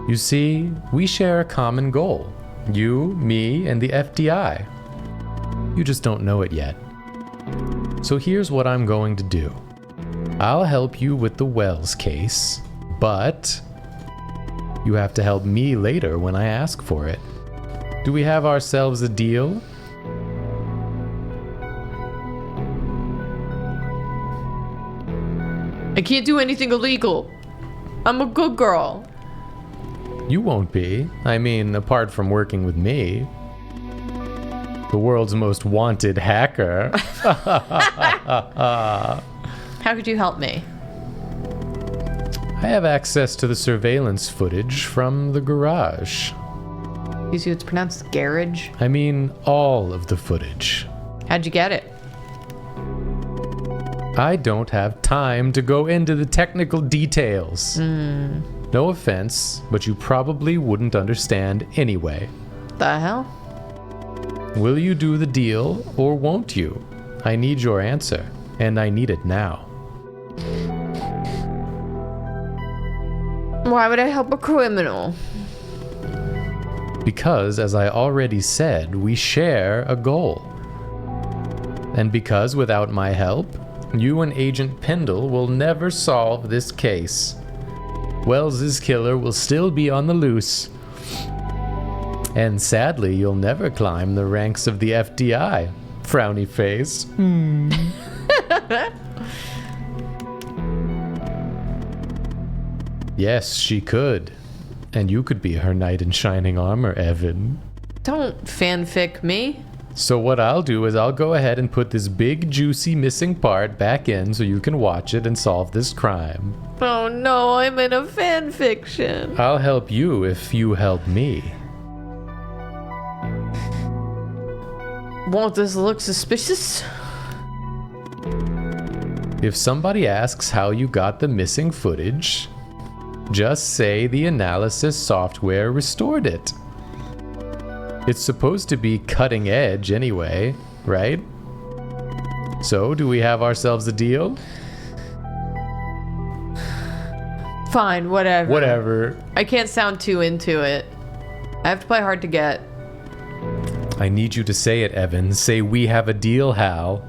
You see, we share a common goal. You, me, and the FDI. You just don't know it yet. So here's what I'm going to do. I'll help you with the Wells case, but you have to help me later when I ask for it. Do we have ourselves a deal? I can't do anything illegal. I'm a good girl. You won't be. I mean, apart from working with me. The world's most wanted hacker. How could you help me? I have access to the surveillance footage from the garage. You see it's pronounced garage? I mean, all of the footage. How'd you get it? I don't have time to go into the technical details. No offense, but you probably wouldn't understand anyway. The hell? Will you do the deal or won't you? I need your answer, and I need it now. Why would I help a criminal? Because, as I already said, we share a goal. And because, without my help, you and Agent Pendle will never solve this case. Wells's killer will still be on the loose. And sadly, you'll never climb the ranks of the FDI. Frowny face. Yes, she could. And you could be her knight in shining armor, Evan. Don't fanfic me. So what I'll do is I'll go ahead and put this big, juicy missing part back in so you can watch it and solve this crime. Oh no, I'm in a fanfiction. I'll help you if you help me. Won't this look suspicious? If somebody asks how you got the missing footage, just say the analysis software restored it. It's supposed to be cutting edge anyway, right? So, do we have ourselves a deal? Fine, whatever. Whatever. I can't sound too into it. I have to play hard to get. I need you to say it, Evan. Say we have a deal, Hal.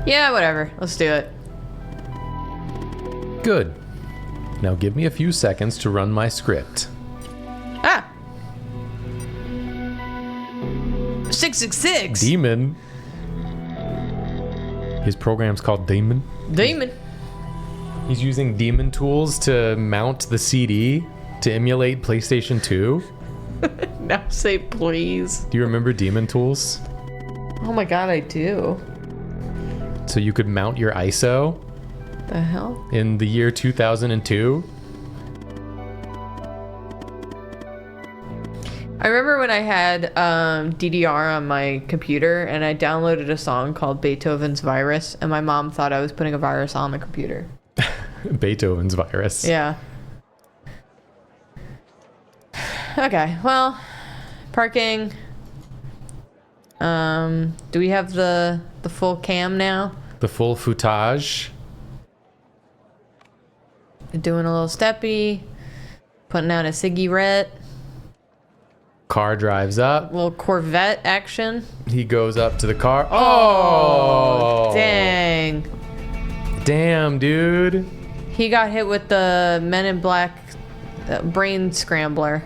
Yeah, whatever. Let's do it. Good. Now give me a few seconds to run my script. Ah! 666! Demon. His program's called Demon. Demon. He's using demon tools to mount the CD to emulate PlayStation 2. Now say please. Do you remember demon tools? Oh my god, I do. So you could mount your ISO The hell? in the year 2002. I remember when I had DDR on my computer and I downloaded a song called Beethoven's Virus, and my mom thought I was putting a virus on the computer. Beethoven's virus. Yeah. Okay, well, parking. Do we have the full cam now? The full footage. Doing a little steppy, putting out a cigarette, Car drives up. little Corvette action. He goes up to the car. Oh! Dang. Damn, dude. He got hit with the Men in Black brain scrambler.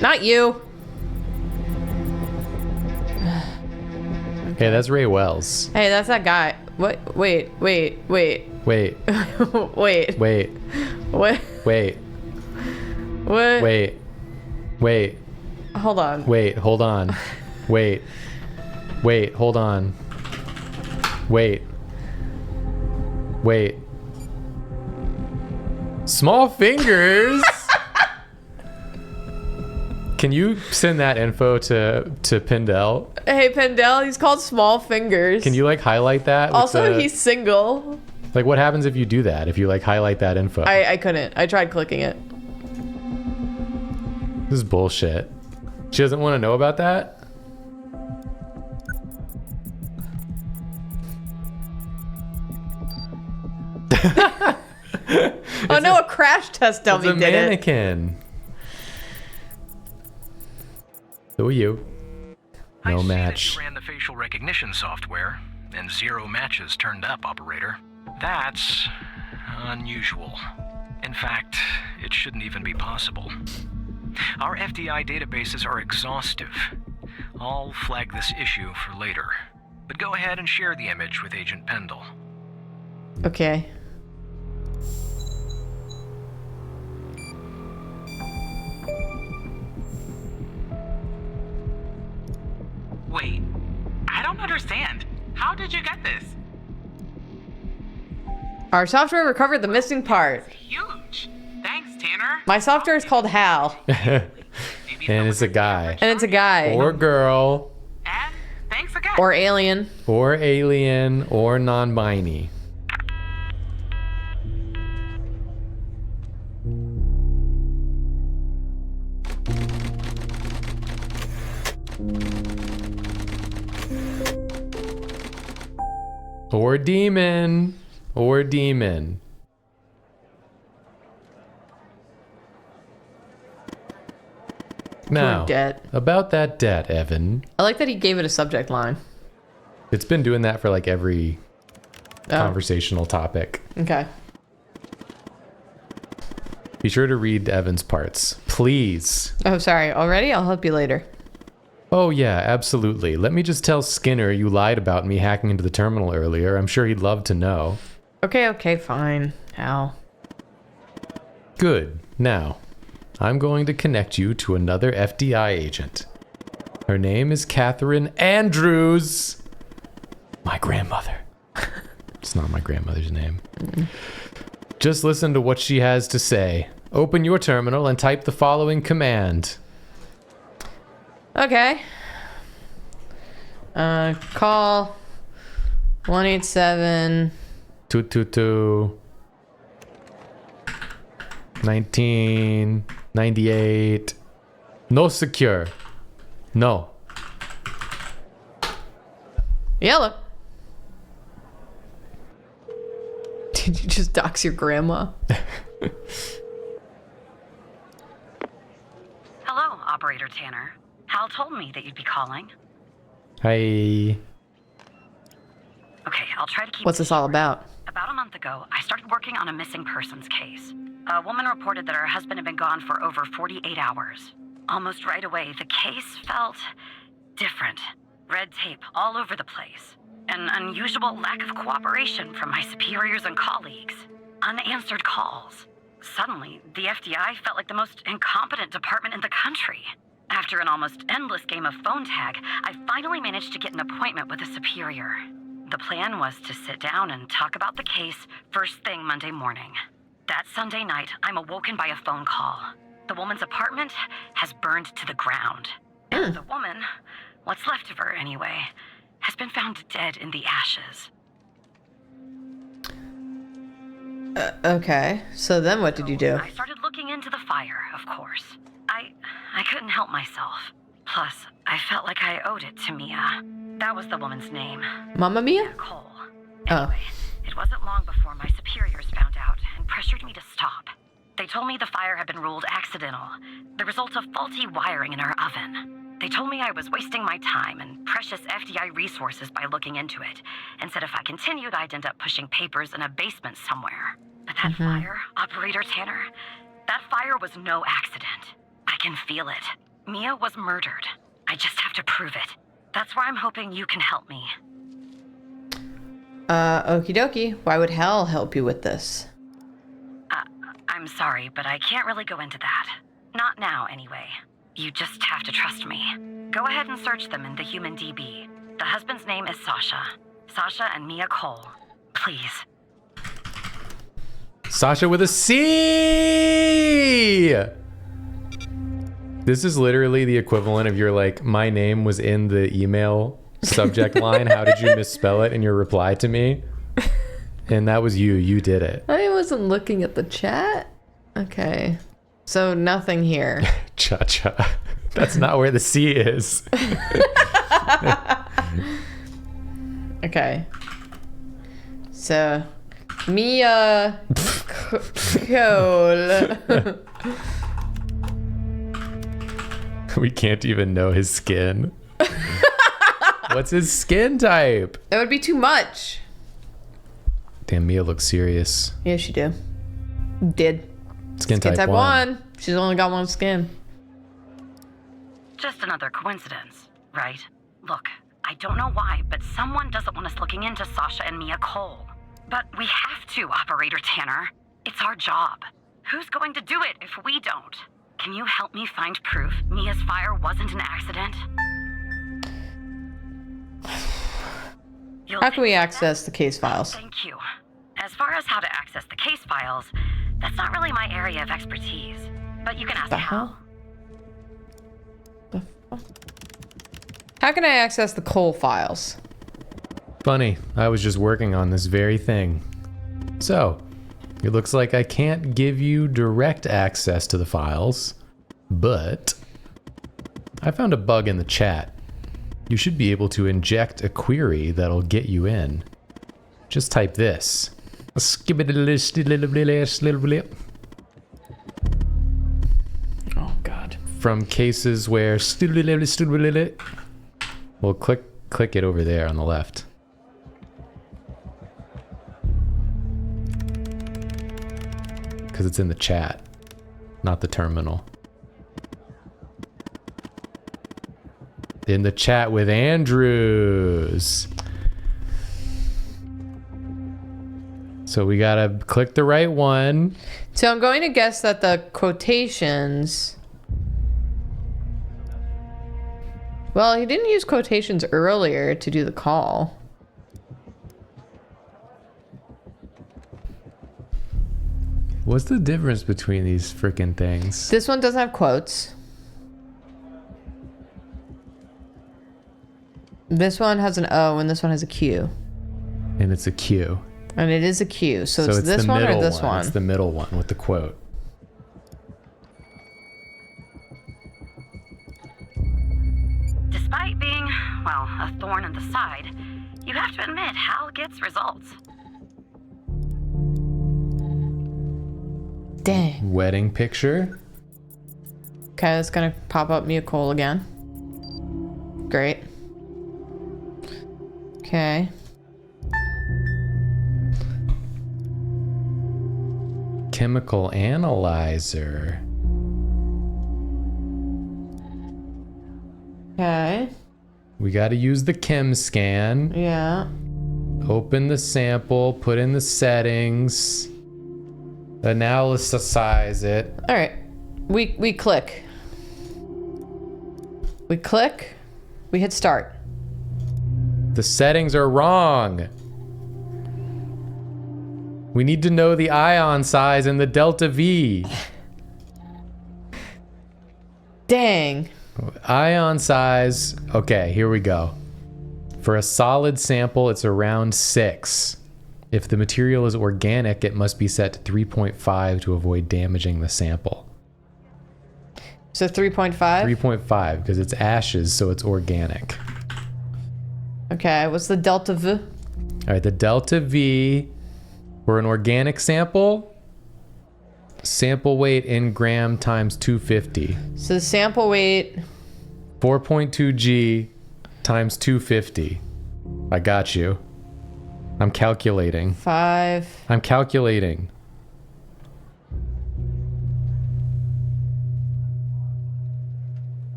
Not you. Hey, that's Ray Wells. Hey, that's that guy. What? Wait. Wait. Wait. Wait. What? Wait. What? Wait. Wait. Hold on. Wait. Hold on. Wait. Wait. Hold on. Wait. Wait. Small fingers. Can you send that info to Pendel? Hey, Pendel, he's called Small Fingers. Can you like highlight that? with Also, the- he's single. like what happens if you do that? If you like highlight that info? I couldn't. I tried clicking it. This is bullshit. She doesn't want to know about that? Oh no, a crash test dummy It's a did it. mannequin. Who are you? No I see match. that you ran the facial recognition software, and 0 matches turned up, operator. That's unusual. In fact, it shouldn't even be possible. Our FDI databases are exhaustive. I'll flag this issue for later. But go ahead and share the image with Agent Pendle. Okay. Wait, I don't understand. How did you get this? Our software recovered the missing part. Huge. Thanks, Tanner. My software is called Hal, Maybe And it's a guy. and it's a guy. Or girl. And thanks again. Or alien. Or alien. Or non-binary. Or demon. Or demon. Now, debt. about that debt, Evan. I like that he gave it a subject line. It's been doing that for like every conversational topic. Okay. Be sure to read Evan's parts, please. Oh, sorry. Already? I'll help you later. Oh yeah, absolutely. Let me just tell Skinner you lied about me hacking into the terminal earlier. I'm sure he'd love to know. Okay, fine. Hal. Good. Now, I'm going to connect you to another FBI agent. Her name is Catherine Andrews. My grandmother. It's not my grandmother's name. Just listen to what she has to say. Open your terminal and type the following command. Okay. Call 187 222 1998. No secure. No. Yellow. Did you just dox your grandma? Hello, Operator Tanner. Hal told me that you'd be calling. Hi. Okay, I'll try to keep What's this all about? About a month ago, I started working on a missing persons case. A woman reported that her husband had been gone for over 48 hours. Almost right away, the case felt different. Red tape all over the place. An unusual lack of cooperation from my superiors and colleagues. Unanswered calls. Suddenly, the FBI felt like the most incompetent department in the country. After an almost endless game of phone tag, I finally managed to get an appointment with a superior. The plan was to sit down and talk about the case first thing Monday morning. That Sunday night, I'm awoken by a phone call. The woman's apartment has burned to the ground. And the woman, what's left of her anyway, has been found dead in the ashes. Okay. So then what did you do? I started looking into the fire, of course. I couldn't help myself. Plus, I felt like I owed it to Mia. That was the woman's name. Mamma Mia? Cole. Anyway, it wasn't long before my superiors found out and pressured me to stop. They told me the fire had been ruled accidental, the result of faulty wiring in our oven. They told me I was wasting my time and precious FDI resources by looking into it, and said if I continued, I'd end up pushing papers in a basement somewhere. But that fire, Operator Tanner, that fire was no accident. I can feel it. Mia was murdered. I just have to prove it. That's where I'm hoping you can help me. Okie dokie. Why would Hal help you with this? I'm sorry, but I can't really go into that. Not now, anyway. You just have to trust me. Go ahead and search them in the human DB. The husband's name is Sasha. Sasha and Mia Cole. Please. Sasha with a C! This is literally the equivalent of your, like, my name was in the email subject line. How did you misspell it in your reply to me? And that was you. You did it. I wasn't looking at the chat. Okay. So nothing here. Cha-cha. That's not where the C is. Okay. So, Mia Cole. We can't even know his skin. What's his skin type? That would be too much. Damn, Mia looks serious. Yeah, she did. Did. Skin type 1. She's only got one skin. Just another coincidence, right? Look, I don't know why, but someone doesn't want us looking into Sasha and Mia Cole. But we have to, Operator Tanner. It's our job. Who's going to do it if we don't? Can you help me find proof Mia's fire wasn't an accident? How can we access the case files? Thank you. As far as how to access the case files, that's not really my area of expertise. But you can ask Hal. How can I access the Cole files? Funny, I was just working on this very thing. So, it looks like I can't give you direct access to the files, but I found a bug in the chat. You should be able to inject a query that'll get you in. Just type this. Oh God. from cases where we'll click it over there on the left. Because it's in the chat, not the terminal. In the chat with Andrews. So we gotta click the right one. So I'm going to guess that the quotations... Well, he didn't use quotations earlier to do the call. What's the difference between these freaking things? This one doesn't have quotes. This one has an O and this one has a Q. And it's a Q. And it is a Q. So it's this one or this one? It's the middle one with the quote. Despite being, well, a thorn in the side, you have to admit Hal gets results. Dang. Wedding picture. Okay, that's gonna pop up Mia Cole again. Great. Okay. Chemical analyzer. Okay. We got to use the chem scan. Yeah. Open the sample, put in the settings, analysize it. All right. We click. We click. We hit start. The settings are wrong. We need to know the ion size and the delta V. Dang. Ion size. Okay, here we go. For a solid sample, it's around 6. If the material is organic, it must be set to 3.5 to avoid damaging the sample. So 3.5? 3.5 because it's ashes, so it's organic. Okay, what's the delta V? All right, the delta V for an organic sample, sample weight in gram times 250. So the sample weight... 4.2 G times 250. I got you. I'm calculating. 5. I'm calculating.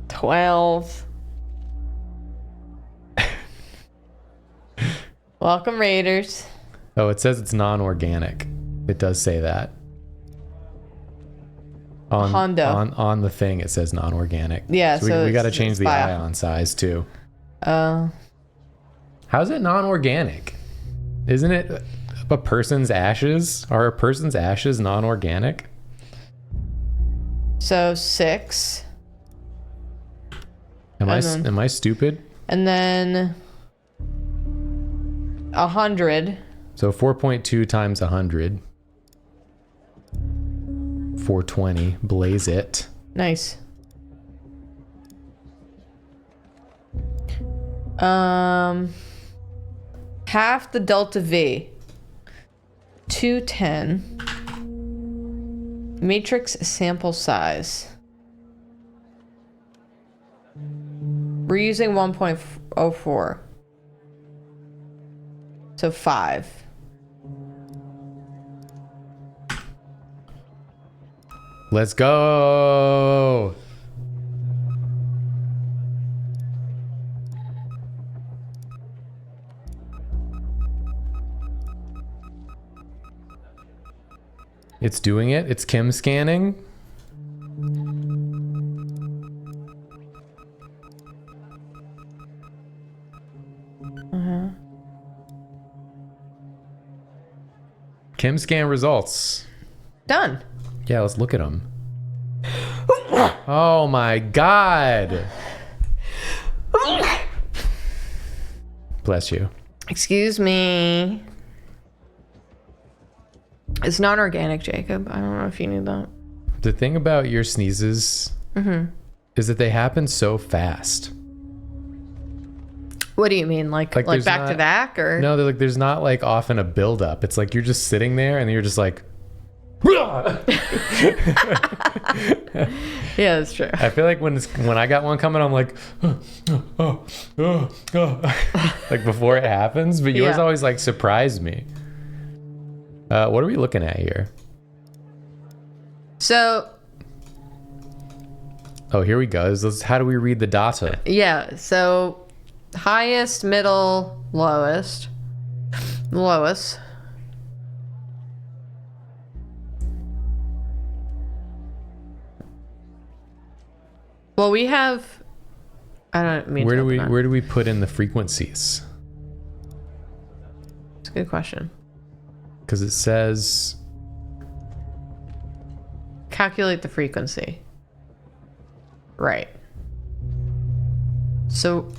$12. Welcome, Raiders. Oh, it says it's non-organic. It does say that. Hondo. On the thing, it says non-organic. Yeah, so we got to it's change the bio. ion size too. Oh. How's it non-organic? Isn't it a person's ashes? Are a person's ashes non-organic? So 6. Am I stupid? And then 100. So 4.2 times 100. 420. Blaze it. Nice. Half the delta V. 210. Matrix sample size. We're using 1.04. So 5. Let's go. It's doing it. It's chem scanning. Chem scan results. Done. Yeah, let's look at them. Oh my god. Bless you. Excuse me. It's non-organic, Jacob. I don't know if you knew that. The thing about your sneezes is that they happen so fast. What do you mean? Like back to back or? No, there's not like often a buildup. It's like you're just sitting there and you're just like, Yeah, that's true. I feel like when I got one coming, I'm like, like before it happens. But yours always like surprised me. What are we looking at here? So. Oh, here we go. How do we read the data? Yeah. So, highest, middle, lowest. Lowest. Well, we have. I don't mean. Where do we put in the frequencies? It's a good question. Because it says calculate the frequency. Right. So.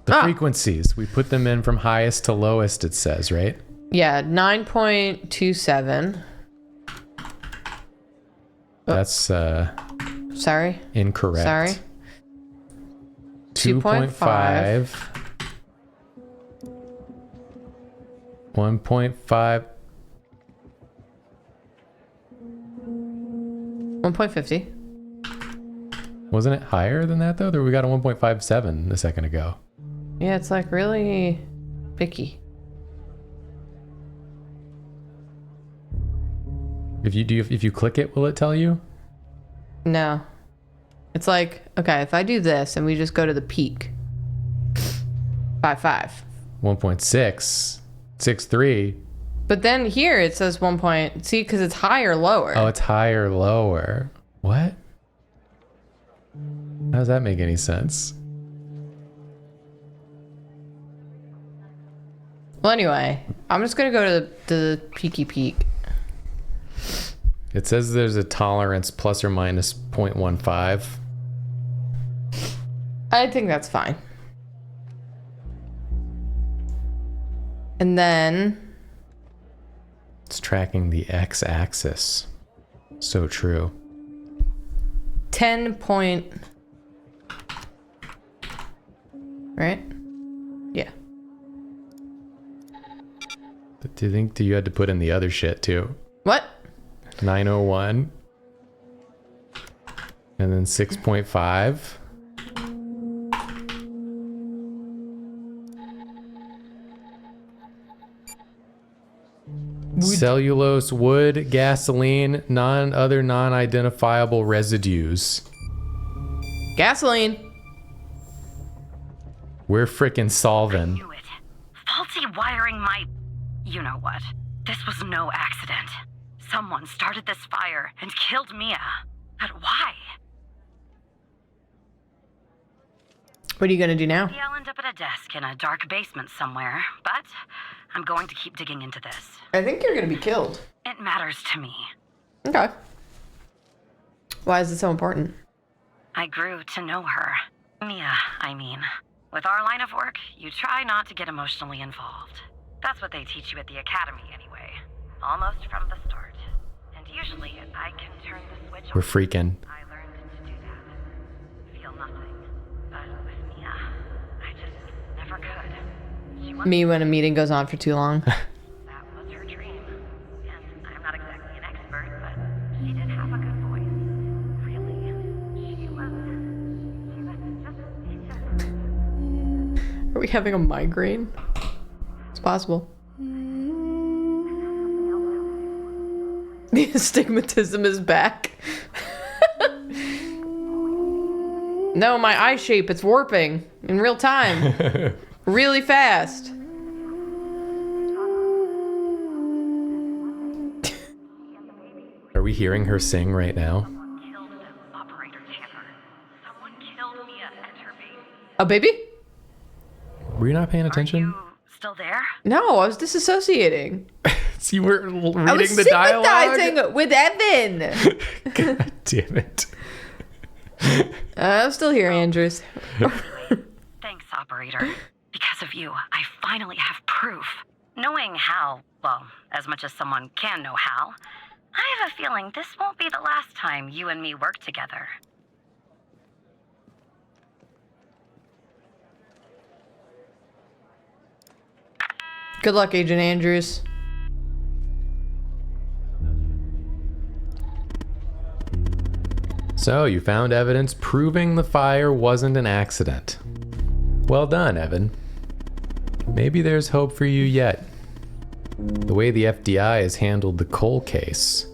The frequencies. We put them in from highest to lowest, it says, right? Yeah, 9.27. That's sorry. Incorrect. Sorry. 2.5. 1.5. 1.50. Wasn't it higher than that though? We got a 1.57 a second ago. Yeah, it's like really picky. If you click it, will it tell you? No. It's like, okay, if I do this and we just go to the peak. 5.5. 1.663. But then here it says 1. See, because it's high or lower. Oh, it's high or lower. What? How does that make any sense? Well, anyway, I'm just going to go to the peaky peak. It says there's a tolerance plus or minus 0.15. I think that's fine. And then it's tracking the x-axis. So true. 10 point. Right? Yeah. Do you had to put in the other shit too? What? 901. And then 6.5. Cellulose, wood, gasoline, other non-identifiable residues. Gasoline. We're frickin' solving. I knew it. Faulty wiring my... You know what? This was no accident. Someone started this fire and killed Mia. But why? What are you gonna do now? Maybe I'll end up at a desk in a dark basement somewhere, but I'm going to keep digging into this. I think you're gonna be killed. It matters to me. Okay. Why is it so important? I grew to know her. Mia, I mean. With our line of work, you try not to get emotionally involved. That's what they teach you at the academy anyway. Almost from the start. And usually, I can turn the switch on. We're freaking. I learned to do that. Feel nothing. But with Mia, I just never could. She was Me when a meeting goes on for too long. that was her dream. And I'm not exactly an expert, but she did have a good voice. Really. She was just Are we having a migraine? It's possible. The astigmatism is back. No, my eye shape, it's warping in real time. Really fast. Are we hearing her sing right now? killed Operator Tanner. Someone killed Mia and her baby. A baby? Were you not paying attention? Are you still there? No, I was disassociating. So you were reading I was the dialogue? sympathizing with Evan. God damn it. I'm still here, Andrews. Thanks, Operator. Because of you, I finally have proof. Knowing Hal, well, as much as someone can know Hal, I have a feeling this won't be the last time you and me work together. Good luck, Agent Andrews. So, you found evidence proving the fire wasn't an accident. Well done, Evan. Maybe there's hope for you yet. The way the FBI has handled the Cole case.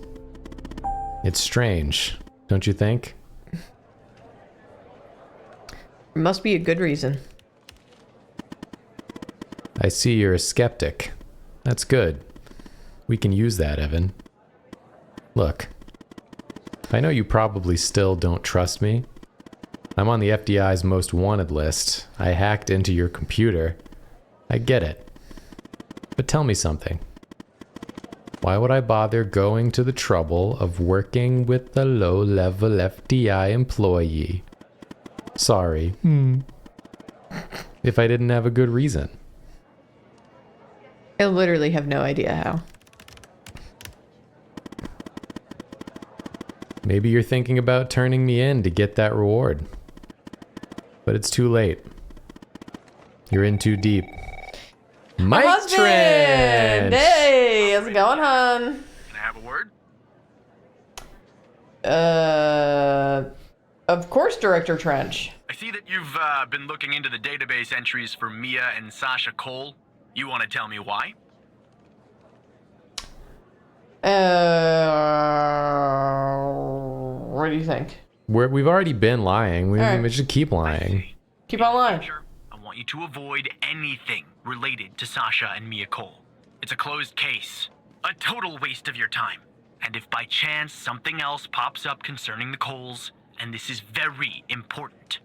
It's strange, don't you think? There must be a good reason. I see you're a skeptic. That's good. We can use that, Evan. Look, I know you probably still don't trust me. I'm on the FBI's most wanted list. I hacked into your computer. I get it. But tell me something. Why would I bother going to the trouble of working with a low-level FBI employee? Sorry. If I didn't have a good reason. I literally have no idea how. Maybe you're thinking about turning me in to get that reward. But it's too late. You're in too deep. My husband! Trench! Hey, how's it going, hon? Can I have a word? Of course, Director Trench. I see that you've been looking into the database entries for Mia and Sasha Cole. You want to tell me why? What do you think? We've already been lying. We Alright. should keep lying. Keep on lying. Future, I want you to avoid anything related to Sasha and Mia Cole. It's a closed case. A total waste of your time. And if by chance something else pops up concerning the Coles, and this is very important,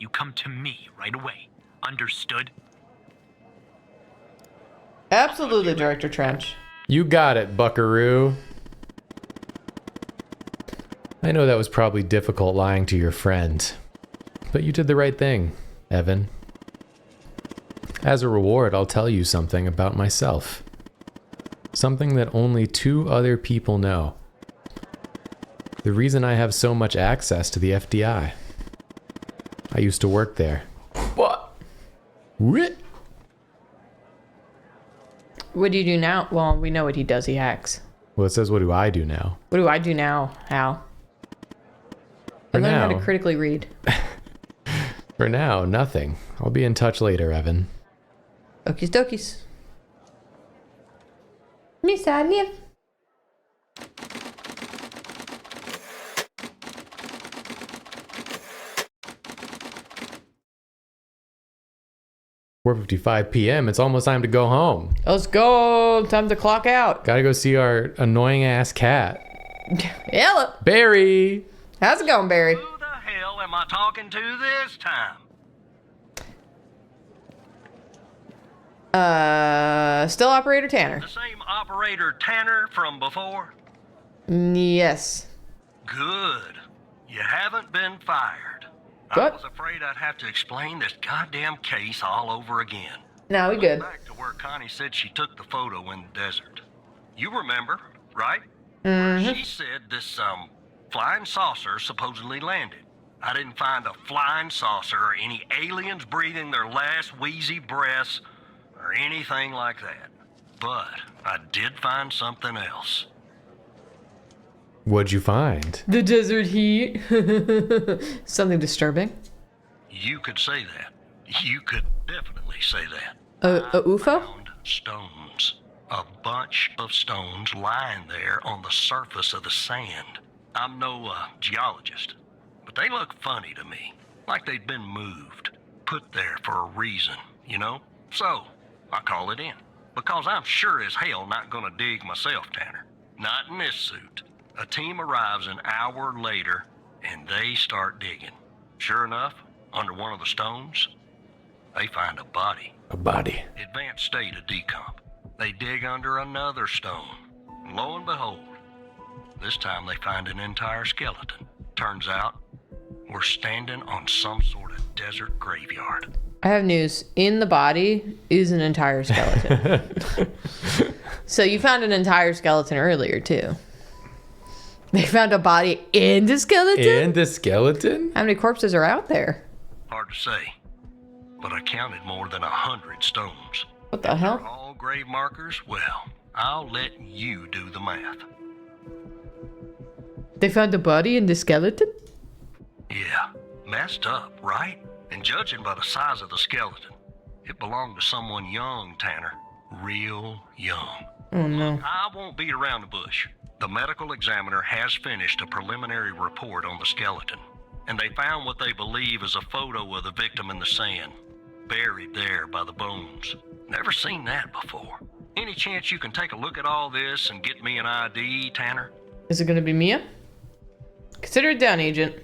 you come to me right away. Understood? Absolutely, Director Trench. You got it, buckaroo. I know that was probably difficult lying to your friend. But you did the right thing, Evan. As a reward, I'll tell you something about myself. Something that only 2 other people know. The reason I have so much access to the FBI. I used to work there. What? What? What do you do now? Well, we know what he does. He hacks. Well, it says, what do I do now? What do I do now, Hal? I For learned how now. to critically read. For now, nothing. I'll be in touch later, Evan. Okies dokies. Miss Anya. $4:55 p.m. It's almost time to go home. Let's go. Time to clock out. Gotta go see our annoying ass cat. Hello. Barry! How's it going, Barry? Who the hell am I talking to this time? Still Operator Tanner. The same operator Tanner from before? Yes. Good. You haven't been fired. What? I was afraid I'd have to explain this goddamn case all over again. No, we good. Back to where Connie said she took the photo in the desert. You remember, right? Mm-hmm. She said this, flying saucer supposedly landed. I didn't find a flying saucer or any aliens breathing their last wheezy breaths or anything like that. But I did find something else. What'd you find? The desert heat. Something disturbing. You could say that. You could definitely say that. A UFO? Found stones. A bunch of stones lying there on the surface of the sand. I'm no geologist, but they look funny to me. Like they'd been moved. Put there for a reason, you know? So, I call it in. Because I'm sure as hell not gonna dig myself, Tanner. Not in this suit. A team arrives an hour later, and they start digging. Sure enough, under one of the stones, they find a body. A body. Advanced state of decomp. They dig under another stone. And lo and behold, this time they find an entire skeleton. Turns out, we're standing on some sort of desert graveyard. I have news. In the body is an entire skeleton. So you found an entire skeleton earlier, too. They found a body and a skeleton? And a skeleton? How many corpses are out there? Hard to say, but I counted more than 100 stones. What the They're hell? all grave markers, well, I'll let you do the math. They found the body in the skeleton? Yeah, messed up, right? And judging by the size of the skeleton, it belonged to someone young, Tanner. Real young. Oh no. I won't beat around the bush. The medical examiner has finished a preliminary report on the skeleton, and they found what they believe is a photo of the victim in the sand, buried there by the bones. Never seen that before. Any chance you can take a look at all this and get me an ID, Tanner? Is it gonna be Mia? Consider it done, Agent.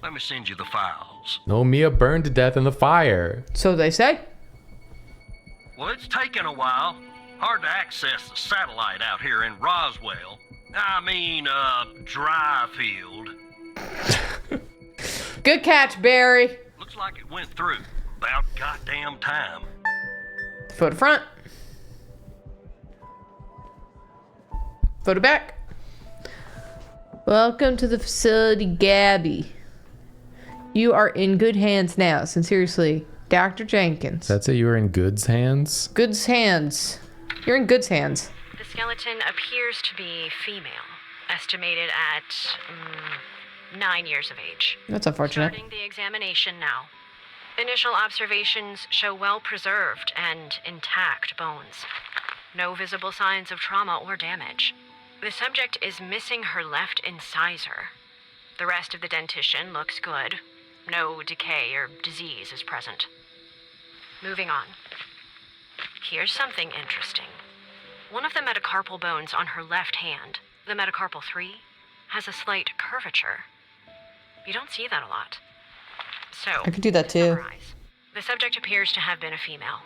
Let me send you the files. No, Mia burned to death in the fire. So they say. Well, it's taken a while. Hard to access the satellite out here in Roswell. Dryfield. Good catch, Barry. Looks like it went through. About goddamn time. Photo front. Photo back. Welcome to the facility, Gabby. You are in good hands now. Sincerely, Dr. Jenkins. That's it, you were in Good's hands? Good's hands. You're in Good's hands. The skeleton appears to be female, estimated at 9 years of age. That's unfortunate. Starting the examination now. Initial observations show well-preserved and intact bones. No visible signs of trauma or damage. The subject is missing her left incisor. The rest of the dentition looks good. No decay or disease is present. Moving on. Here's something interesting. One of the metacarpal bones on her left hand, the metacarpal 3, has a slight curvature. You don't see that a lot. So, I could do that to too. summarize, the subject appears to have been a female,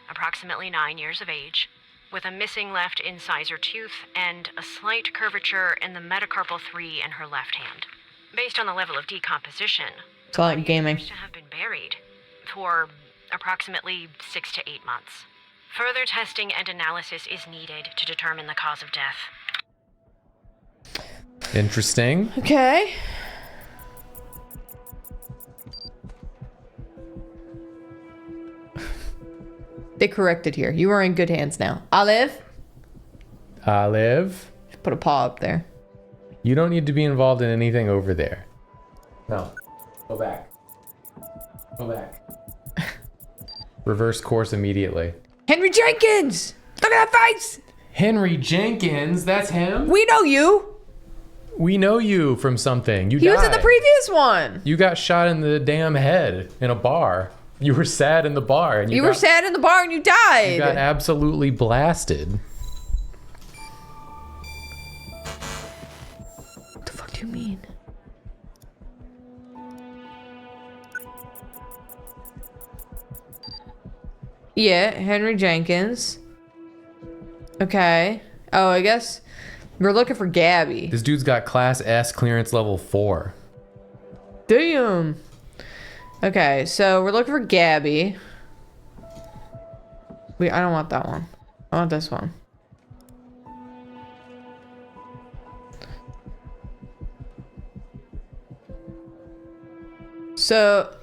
approximately 9 years of age, with a missing left incisor tooth and a slight curvature in the metacarpal 3 in her left hand. Based on the level of decomposition, It's all like body gaming. appears to have been buried for approximately 6 to 8 months. Further testing and analysis is needed to determine the cause of death. Interesting. Okay. They corrected here. You are in good hands now. Olive. Olive, Put a paw up there. you don't need to be involved in anything over there. No. Go back. Go back. Reverse course immediately. Henry Jenkins! Look at that face! Henry Jenkins, that's him? We know you! We know you from something. You He was in the died. previous one! You got shot in the damn head in a bar. You were sad in the bar. And You were sad in the bar and you died! You got absolutely blasted. What the fuck do you mean? Yeah, Henry Jenkins. Okay. Oh, I guess we're looking for Gabby. This dude's got Class S clearance level 4. Damn. Okay, so we're looking for Gabby. I don't want that one. I want this one. So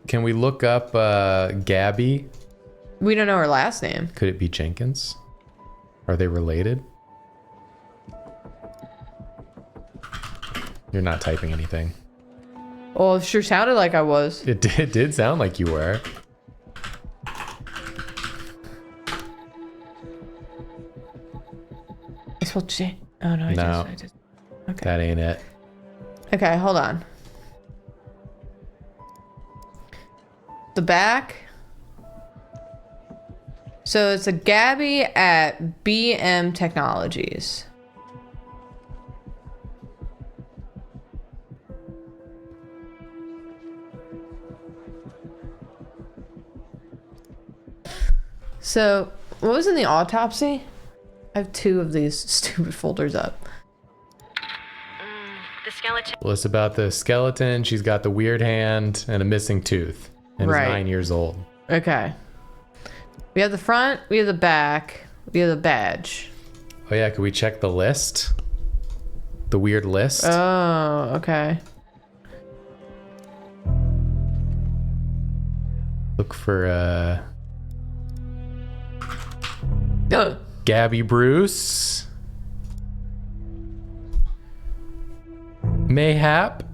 Can we look up Gabby? we don't know her last name. Could it be Jenkins? Are they related? You're not typing anything. Well, it sure sounded like I was. It did sound like you were. I spelled J. Oh no, No. I just. Okay. That ain't it. Okay, hold on. The back. So it's a Gabby at BM Technologies. So, what was in the autopsy? I have 2 of these stupid folders up. The skeleton. Well, it's about the skeleton. She's got the weird hand and a missing tooth. And Right. is 9 years old. Okay. We have the front, we have the back, we have the badge. Oh yeah, could we check the list? The weird list? Oh, okay. look for Gabby Bruce. Mayhap.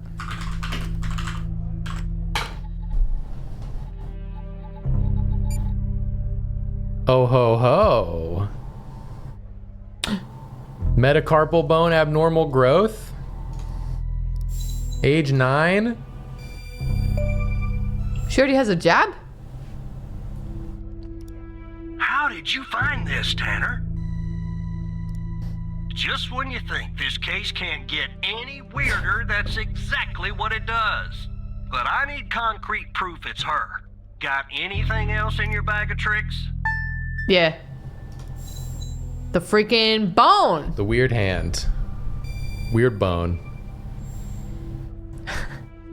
Oh ho ho. Metacarpal bone abnormal growth. Age 9. She already has a jab? How did you find this, Tanner? Just when you think this case can't get any weirder, that's exactly what it does. But I need concrete proof it's her. Got anything else in your bag of tricks? Yeah. The freaking bone. The weird hand. Weird bone.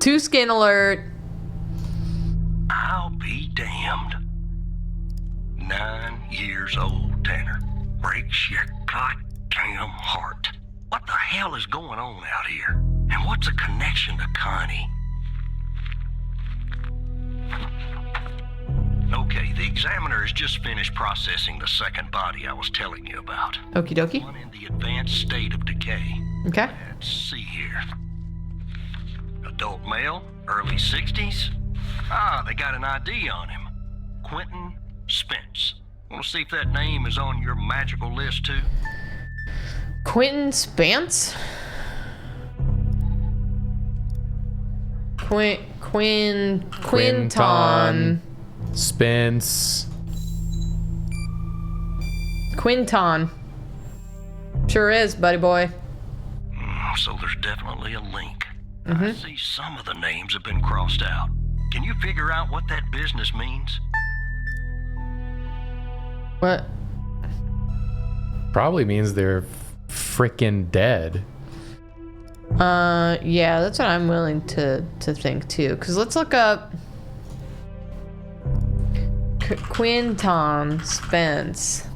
2 skin alert. I'll be damned. 9 years old, Tanner. Breaks your goddamn heart. What the hell is going on out here? And what's a connection to Connie? Okay, the examiner has just finished processing the second body I was telling you about. Okie dokie. One in the advanced state of decay. Okay. Let's see here. Adult male, early 60s. Ah, they got an ID on him. Quentin Spence. Want to see if that name is on your magical list too? Quentin Spence? Quinton. Spence. Quinton. Sure is, buddy boy. So there's definitely a link. I see some of the names have been crossed out. Can you figure out what that business means? What? Probably means they're frickin' dead. Yeah, that's what I'm willing to think too. Cause let's look up Quinton Spence.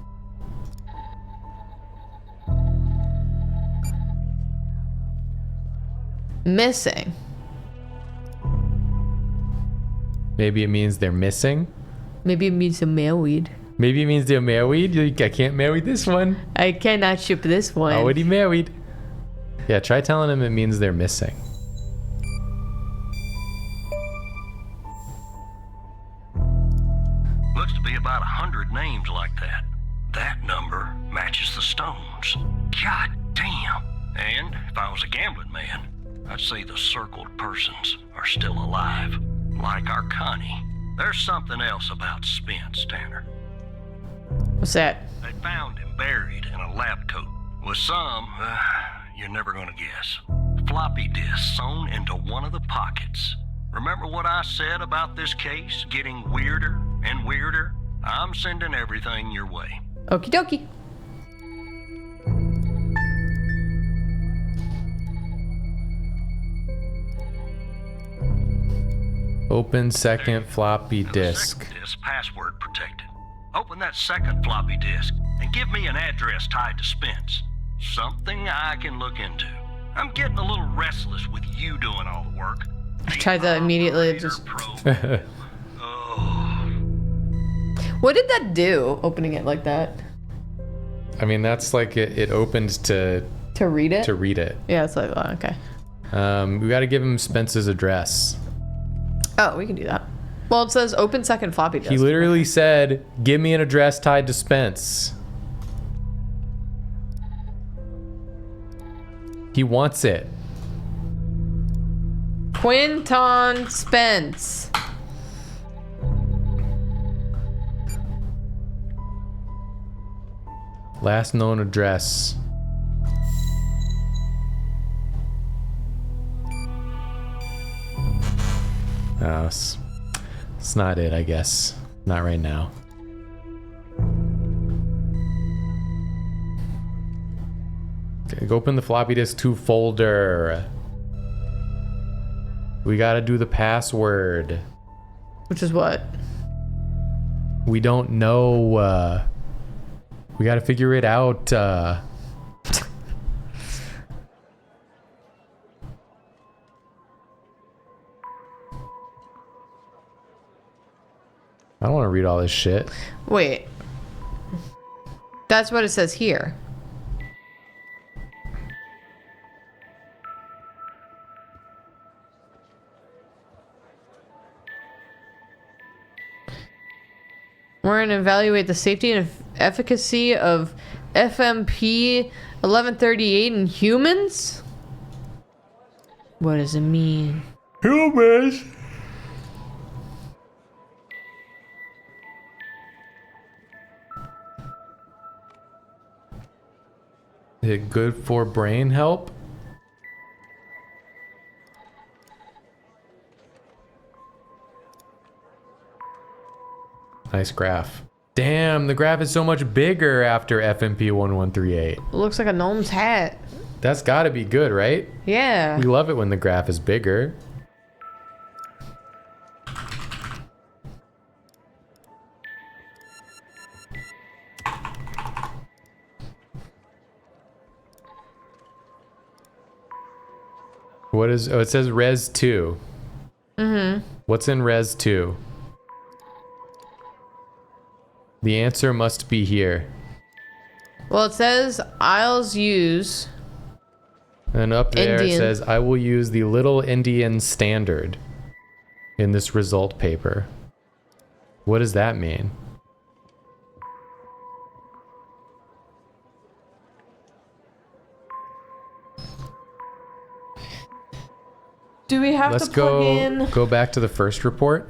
Missing. Maybe it means they're missing. Maybe it means a married. Maybe it means they're married. I can't marry this one. I cannot ship this one. Already married. Yeah, try telling them it means they're missing. Looks to be about 100 names like that. That number matches the stones. God damn. And if I was a gambling man, I'd say the circled persons are still alive. Like our Connie. There's something else about Spence, Tanner. What's that? They found him buried in a lab coat with some, you're never gonna guess, floppy disk sewn into one of the pockets. Remember what I said about this case getting weirder and weirder? I'm sending everything your way. Okie dokie. Open second floppy Now, disk. The second disk password protected. Open that second floppy disk and give me an address tied to Spence. Something I can look into. I'm getting a little restless with you doing all the work. I tried to immediately just... Oh. What did that do, opening it like that? I mean, that's like it opened to read it? To read it. Yeah, it's like, oh, okay. We got to give him Spence's address. Oh, we can do that. Well, it says open second floppy disk. He literally said, give me an address tied to Spence. He wants it. Quinton Spence. Last known address. Oh, it's not it, I guess. Not right now. Okay, go open the floppy disk 2 folder. We gotta do the password. Which is what? We don't know. We gotta figure it out. I don't want to read all this shit. Wait. That's what it says here. We're going to evaluate the safety and efficacy of FMP 1138 in humans? What does it mean? Humans. Is it good for brain help? Nice graph. Damn, the graph is so much bigger after FMP 1138. It looks like a gnome's hat. That's gotta be good, right? Yeah. We love it when the graph is bigger. What is, oh, it says Res 2. Mm-hmm. What's in Res 2? The answer must be here. Well, it says I'll use. And up there Indian. it says, I will use the Little Indian Standard in this result paper. What does that mean? Do we have Let's to plug in? go back to the first report.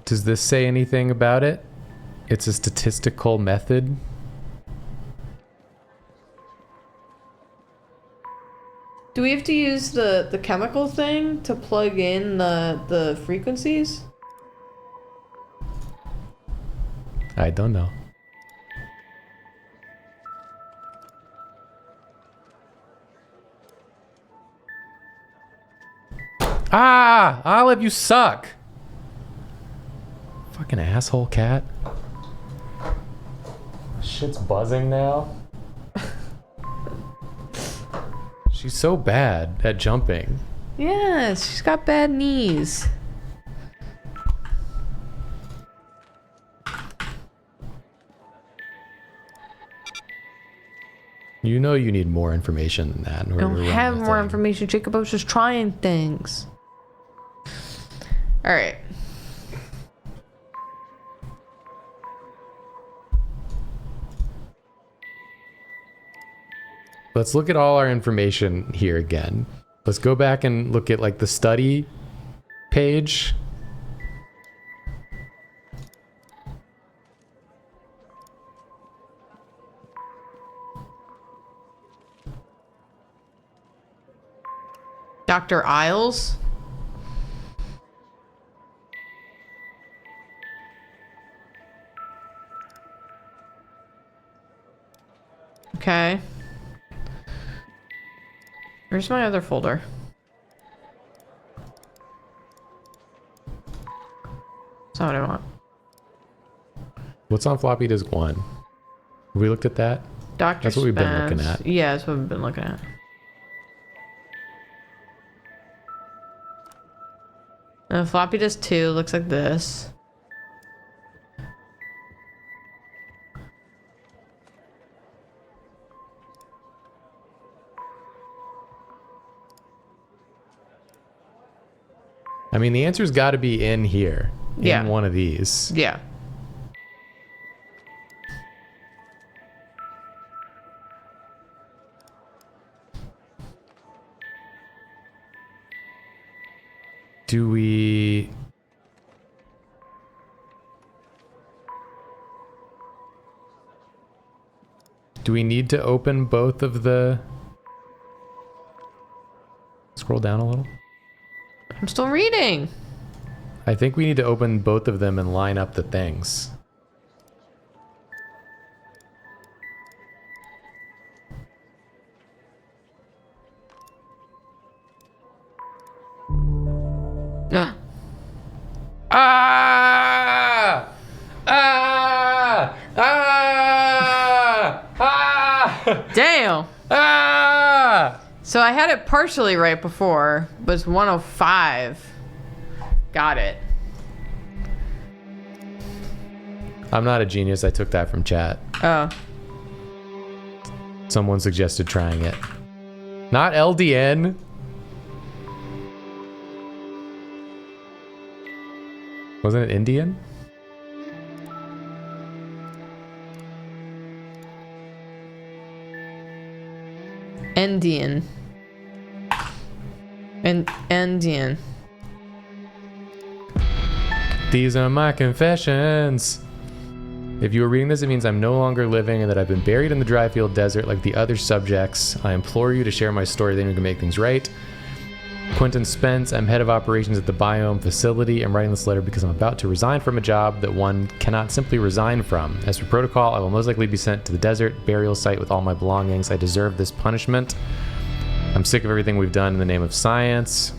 Does this say anything about it? It's a statistical method. Do we have to use the chemical thing to plug in the frequencies? I don't know. Ah! Olive, you suck! Fucking asshole cat. Shit's buzzing now. She's so bad at jumping. Yes, she's got bad knees. You know you need more information than that. I don't have more information, Jacob. I was just trying things. Alright. Let's look at all our information here again. Let's go back and look at like the study page. Dr. Isles? Okay. Where's my other folder? That's not what I want. What's on floppy disk 1? Have we looked at that? Dr. That's what we've been looking Spence. at. Yeah, that's what we've been looking at. And floppy disk 2 looks like this. I mean, the answer's got to be in here. Yeah. In one of these. Yeah. Do we... Do we need to open both of the... Scroll down a little. I'm still reading. I think we need to open both of them and line up the things. Ah. Ah! Ah! Ah! Ah! Damn. Ah! So I had it partially right before, but it's 105. Got it. I'm not a genius. I took that from chat. Oh. Someone suggested trying it. Not LDN. Wasn't it Indian? Indian. Indian. These are my confessions. If you are reading this, it means I'm no longer living and that I've been buried in the Dryfield Desert like the other subjects. I implore you to share my story, then we can make things right. Quentin Spence, I'm head of operations at the Biome facility. I'm writing this letter because I'm about to resign from a job that one cannot simply resign from. As for protocol, I will most likely be sent to the desert burial site with all my belongings. I deserve this punishment. I'm sick of everything we've done in the name of science.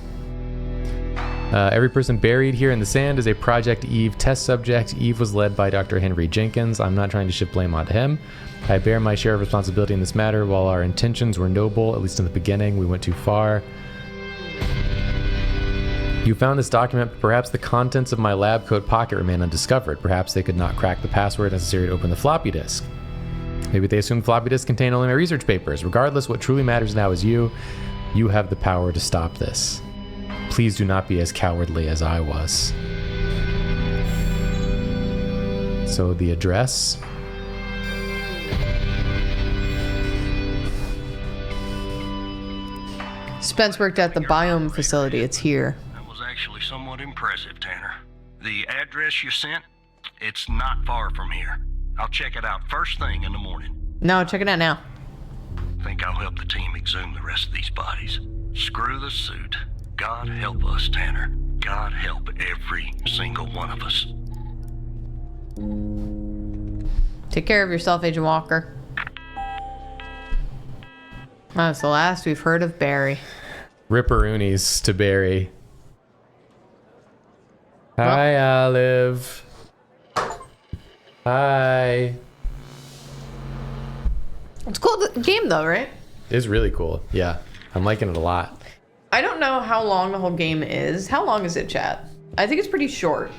Every person buried here in the sand is a Project Eve test subject. Eve was led by Dr. Henry Jenkins. I'm not trying to shift blame onto him. I bear my share of responsibility in this matter. While our intentions were noble, at least in the beginning, we went too far. You found this document, but perhaps the contents of my lab coat pocket remain undiscovered. Perhaps they could not crack the password necessary to open the floppy disk. Maybe they assumed the floppy disk contained only my research papers. Regardless, what truly matters now is you. You have the power to stop this. Please do not be as cowardly as I was. So the address. Spence worked at the Biome facility. It's here. That was actually somewhat impressive, Tanner. The address you sent, it's not far from here. I'll check it out first thing in the morning. No, check it out now. Think I'll help the team exhume the rest of these bodies. Screw the suit. God help us, Tanner. God help every single one of us. Take care of yourself, Agent Walker. That's the last we've heard of Barry. Ripperoonies to Barry. Hi, Olive. Hi. It's a cool game, though, right? It's really cool. Yeah, I'm liking it a lot. I don't know how long the whole game is. How long is it, chat? I think it's pretty short.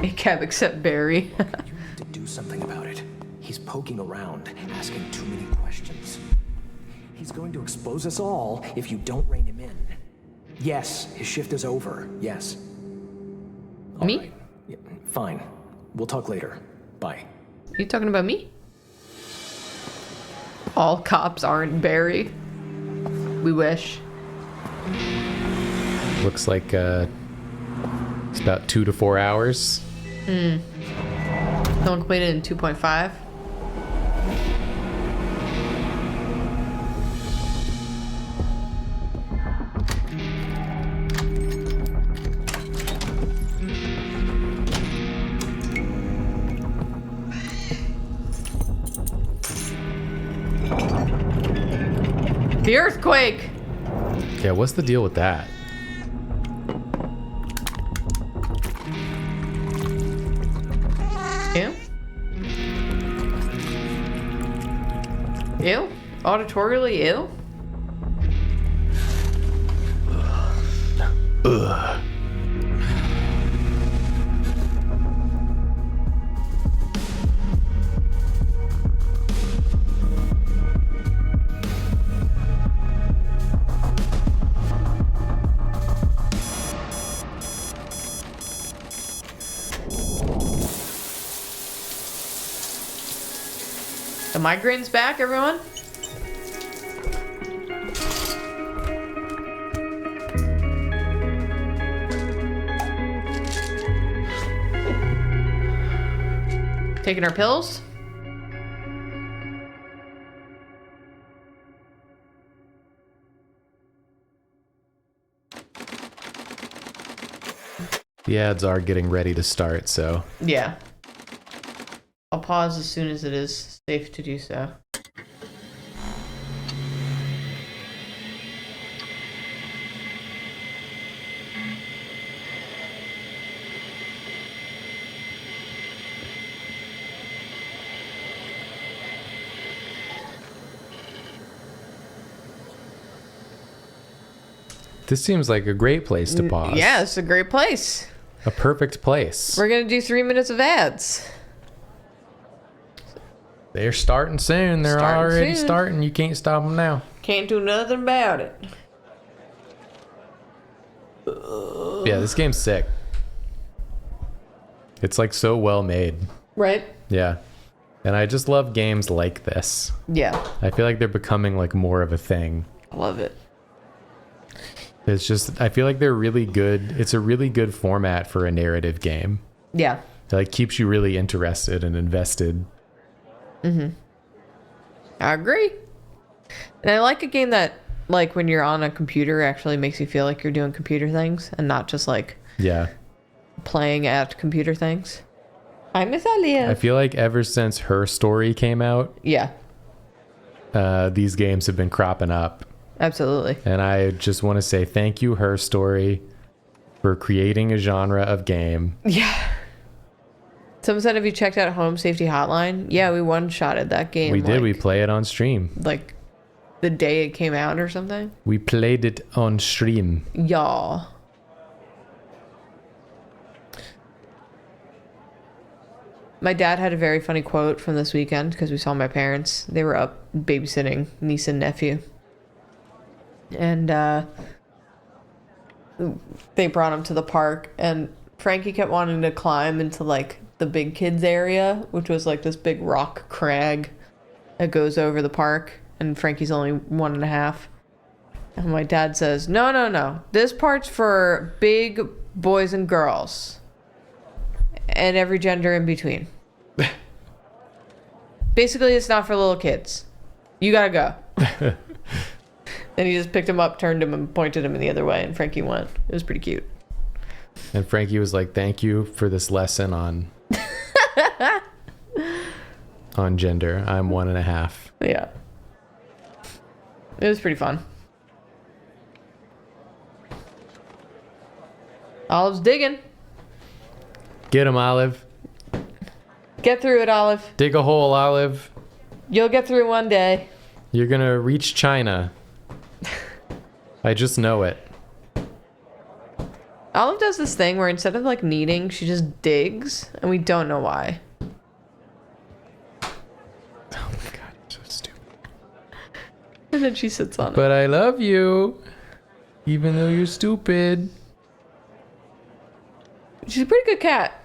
A cab except Barry. You need to do something about it. He's poking around, asking too many questions. He's going to expose us all if you don't rein him in. Yes, his shift is over. Yes. All Me? right. Yeah, fine. We'll talk later. Bye. You talking about me? All cops aren't Barry. We wish. Looks like it's about 2 to 4 hours. No one completed in 2.5. The earthquake! Yeah, what's the deal with that? Ew. Ew? Auditorially ew? Ugh. The migraine's back, everyone? Taking our pills? The ads are getting ready to start, so. Yeah. I'll pause as soon as it is safe to do so. This seems like a great place to pause. Yeah, it's a great place. A perfect place. We're going to do 3 minutes of ads. They're starting soon. They're already starting. You can't stop them now. Can't do nothing about it. Yeah, this game's sick. It's like so well made. Right? Yeah. And I just love games like this. Yeah. I feel like they're becoming like more of a thing. I love it. It's just, I feel like they're really good. It's a really good format for a narrative game. Yeah. It like keeps you really interested and invested. Mm-hmm. I agree. And I like a game that, like, when you're on a computer, actually makes you feel like you're doing computer things and not just like playing at computer things. I miss Alia. I feel like ever since Her Story came out, these games have been cropping up. Absolutely. And I just want to say thank you, Her Story, for creating a genre of game. Yeah. Someone said, have you checked out Home Safety Hotline? Yeah, we one-shotted that game. We did. We play it on stream. Like the day it came out or something. We played it on stream. Y'all. My dad had a very funny quote from this weekend because we saw my parents. They were up babysitting niece and nephew. And they brought him to the park. And Frankie kept wanting to climb into like the big kids area, which was like this big rock crag that goes over the park. And Frankie's only 1.5. And my dad says, no. This part's for big boys and girls. And every gender in between. Basically, it's not for little kids. You gotta go. And he just picked him up, turned him, and pointed him in the other way. And Frankie went. It was pretty cute. And Frankie was like, thank you for this lesson on on gender. I'm 1.5. Yeah. It was pretty fun. Olive's digging. Get him, Olive. Get through it, Olive. Dig a hole, Olive. You'll get through one day. You're gonna reach China. I just know it. Olive does this thing where instead of like kneading, she just digs, and we don't know why. Oh my god, you're so stupid. And then she sits on it. But I love you, even though you're stupid. She's a pretty good cat.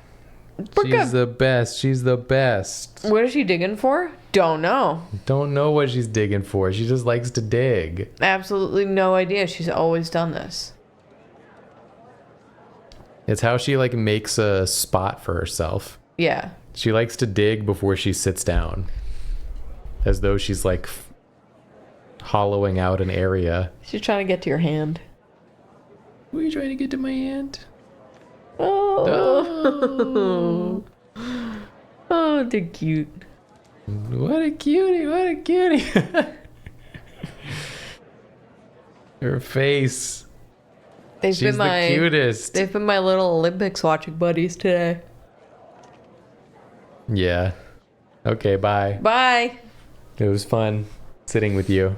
She's the best. She's the best. What is she digging for? Don't know. Don't know what she's digging for. She just likes to dig. Absolutely no idea. She's always done this. It's how she like makes a spot for herself. Yeah. She likes to dig before she sits down. As though she's like hollowing out an area. She's trying to get to your hand. Were you trying to get to my hand? Oh. Oh, they're cute. What a cutie. What a cutie. Her face. She's the cutest. They've been my little Olympics watching buddies today. Yeah. Okay, bye. Bye. It was fun sitting with you.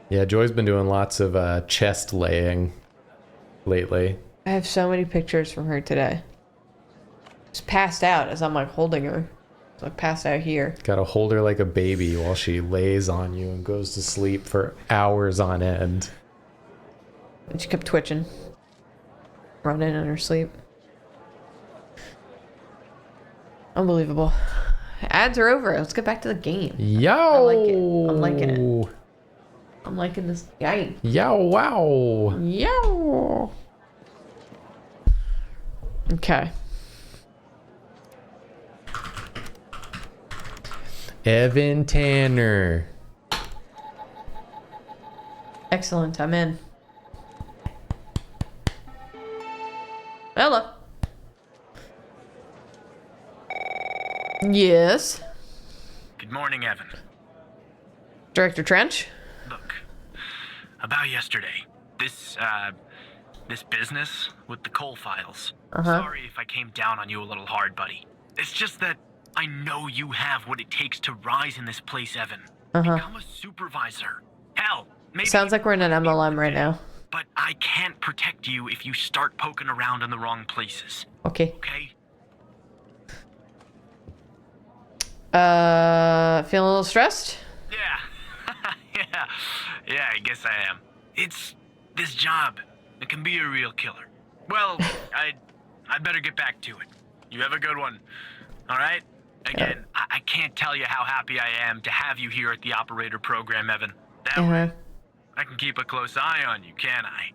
Yeah, Joy's been doing lots of chest laying lately. I have so many pictures from her today. Just passed out as I'm like holding her. So I passed out here. Gotta hold her like a baby while she lays on you and goes to sleep for hours on end. And she kept twitching. Running in her sleep. Unbelievable. Ads are over. Let's get back to the game. Yo! I like it. I'm liking it. I'm liking this game. Yow, wow. Yow. Okay. Evan Tanner. Excellent. I'm in. Hello. Yes. Good morning, Evan. Director Trench? Look, about yesterday, this business with the coal files. Sorry if I came down on you a little hard, buddy. It's just that I know you have what it takes to rise in this place, Evan. Become a supervisor. Hell, maybe... Sounds like we're in an MLM right now. But I can't protect you if you start poking around in the wrong places. Okay. Okay? Feeling a little stressed? Yeah. Yeah, I guess I am. It's this job. It can be a real killer. Well, I better get back to it. You have a good one. All right? Again, I can't tell you how happy I am to have you here at the operator program, Evan. That way, I can keep a close eye on you, can't I?